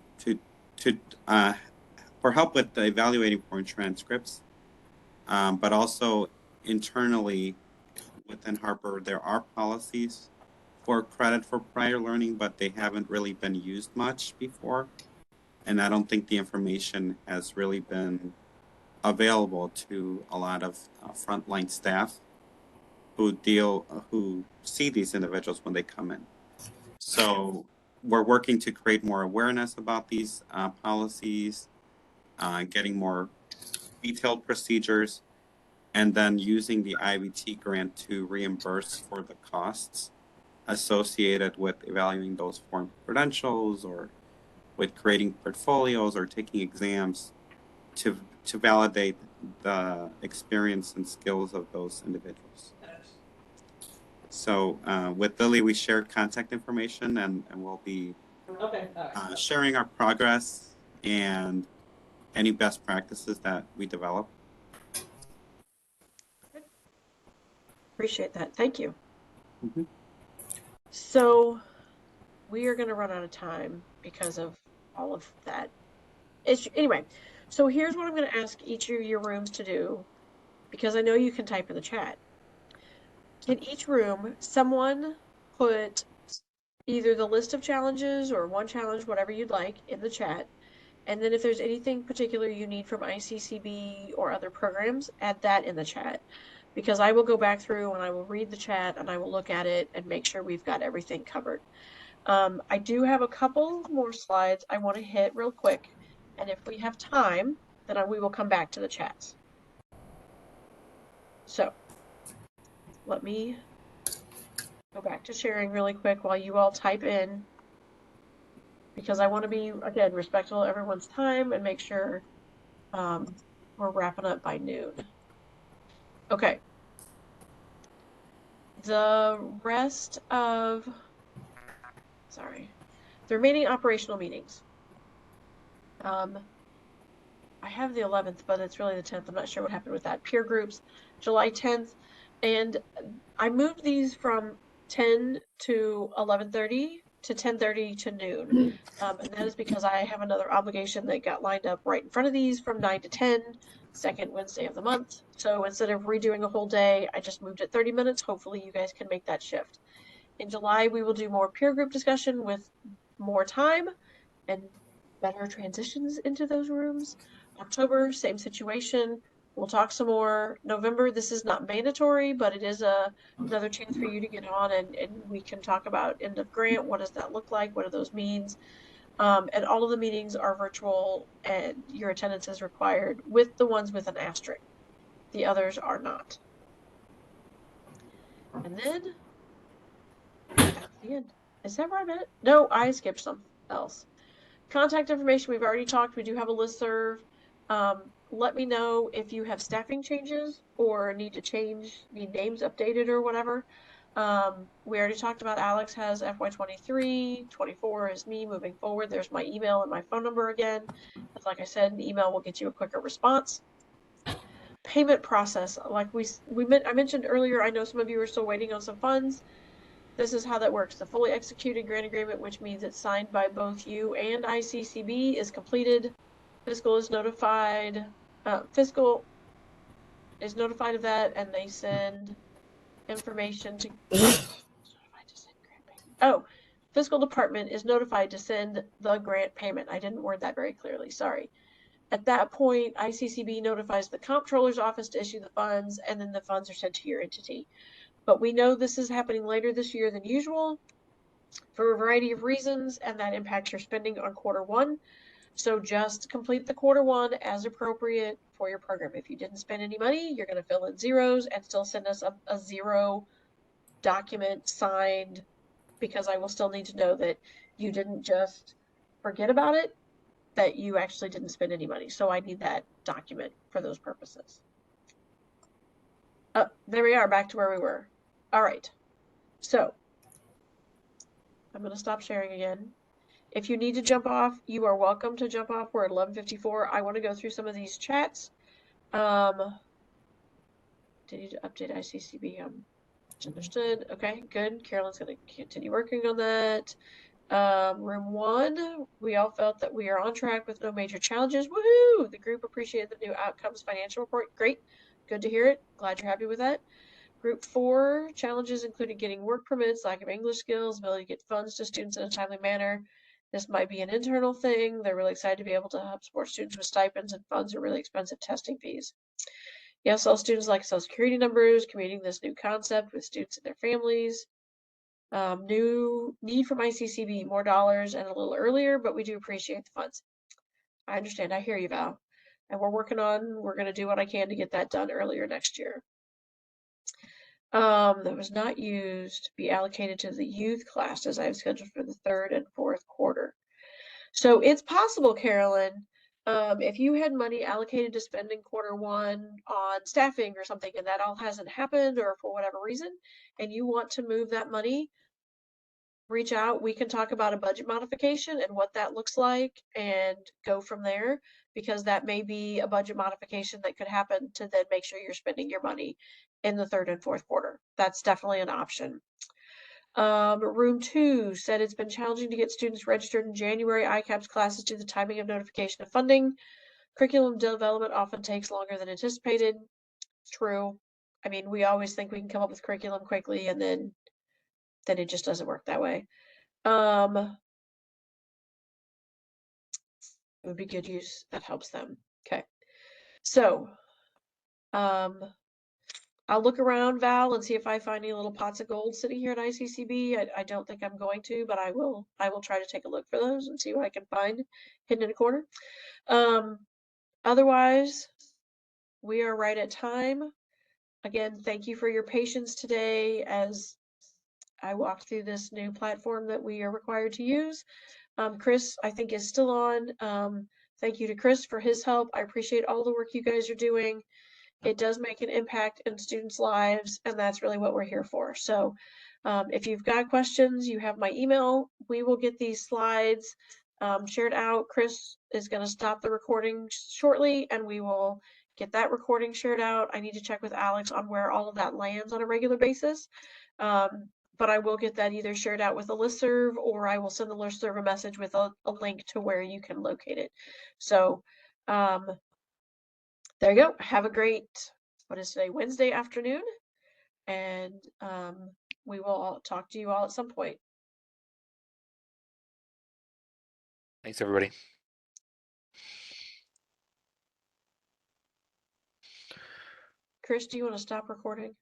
for help with evaluating foreign transcripts, but also internally within Harper, there are policies for credit for prior learning, but they haven't really been used much before. And I don't think the information has really been available to a lot of frontline staff who see these individuals when they come in. So we're working to create more awareness about these policies, getting more detailed procedures, and then using the IBT grant to reimburse for the costs associated with evaluating those foreign credentials or with creating portfolios or taking exams to validate the experience and skills of those individuals. So with Lily, we shared contact information and we'll be sharing our progress and any best practices that we develop. Appreciate that. Thank you. Mm-hmm. So we are going to run out of time because of all of that. Anyway, so here's what I'm going to ask each of your rooms to do, because I know you can type in the chat. In each room, someone put either the list of challenges or one challenge, whatever you'd like, in the chat. And then if there's anything particular you need from ICCB or other programs, add that in the chat. Because I will go back through and I will read the chat and I will look at it and make sure we've got everything covered. I do have a couple more slides I want to hit real quick. And if we have time, then we will come back to the chats. So let me go back to sharing really quick while you all type in, because I want to be, again, respectful of everyone's time and make sure We're wrapping up by noon. Okay. The rest of, sorry, the remaining operational meetings. I have the 11th, but it's really the 10th. I'm not sure what happened with that. Peer groups, July 10th. And I moved these from 10 to 11:30 to 10:30 to noon. And that is because I have another obligation that got lined up right in front of these from 9 to 10, second Wednesday of the month. So instead of redoing a whole day, I just moved it 30 minutes. Hopefully you guys can make that shift. In July, we will do more peer group discussion with more time and better transitions into those rooms. October, same situation. We'll talk some more. November, this is not mandatory, but it is another chance for you to get on and we can talk about end of grant. What does that look like? What do those means? And all of the meetings are virtual and your attendance is required with the ones with an asterisk. The others are not. And then that's the end. Is that where I'm at? No, I skipped something else. Contact information, we've already talked. We do have a listserv. Let me know if you have staffing changes or need names updated or whatever. We already talked about Alex has FY23, 24 is me moving forward. There's my email and my phone number again. As like I said, an email will get you a quicker response. Payment process, like I mentioned earlier, I know some of you are still waiting on some funds. This is how that works. The fully executed grant agreement, which means it's signed by both you and ICCB, is completed. Fiscal is notified. Fiscal is notified of that, and they send information to. Oh, fiscal department is notified to send the grant payment. I didn't word that very clearly. Sorry. At that point, ICCB notifies the comptroller's office to issue the funds, and then the funds are sent to your entity. But we know this is happening later this year than usual for a variety of reasons, and that impacts your spending on Q1. So just complete the Q1 as appropriate for your program. If you didn't spend any money, you're going to fill in zeros and still send us a zero document signed, because I will still need to know that you didn't just forget about it, that you actually didn't spend any money. So I need that document for those purposes. There we are, back to where we were. All right. So I'm going to stop sharing again. If you need to jump off, you are welcome to jump off. We're at 11:54. I want to go through some of these chats. Did you update ICCB? Understood. Okay, good. Carolyn's going to continue working on that. Room 1, we all felt that we are on track with no major challenges. Woohoo! The group appreciated the new outcomes financial report. Great. Good to hear it. Glad you're happy with that. Group 4, challenges included getting work permits, lack of English skills, ability to get funds to students in a timely manner. This might be an internal thing. They're really excited to be able to help support students with stipends and funds or really expensive testing fees. Yes, all students like Social Security numbers, communicating this new concept with students and their families. New need from ICCB, more dollars and a little earlier, but we do appreciate the funds. I understand. I hear you, Val. And we're going to do what I can to get that done earlier next year. That was not used be allocated to the youth classes I have scheduled for the 3rd and 4th quarter. So it's possible, Carolyn, if you had money allocated to spend in Q1 on staffing or something and that all hasn't happened or for whatever reason, and you want to move that money, reach out. We can talk about a budget modification and what that looks like and go from there, because that may be a budget modification that could happen to then make sure you're spending your money in the 3rd and 4th quarter. That's definitely an option. Room 2 said it's been challenging to get students registered in January ICAPS classes due to the timing of notification of funding. Curriculum development often takes longer than anticipated. True. I mean, we always think we can come up with curriculum quickly, and then it just doesn't work that way. It would be good use. That helps them. Okay. So, I'll look around, Val, and see if I find any little pots of gold sitting here at ICCB. I don't think I'm going to, but I will try to take a look for those and see what I can find hidden in a corner. Otherwise, we are right at time. Again, thank you for your patience today as I walked through this new platform that we are required to use. Chris, I think, is still on. Thank you to Chris for his help. I appreciate all the work you guys are doing. It does make an impact in students' lives, and that's really what we're here for. So if you've got questions, you have my email. We will get these slides shared out. Chris is going to stop the recording shortly, and we will get that recording shared out. I need to check with Alex on where all of that lands on a regular basis. But I will get that either shared out with a listserv, or I will send the listserv a message with a link to where you can locate it. So there you go. Have a great, what is today, Wednesday afternoon, and we will talk to you all at some point. Thanks, everybody. Chris, do you want to stop recording?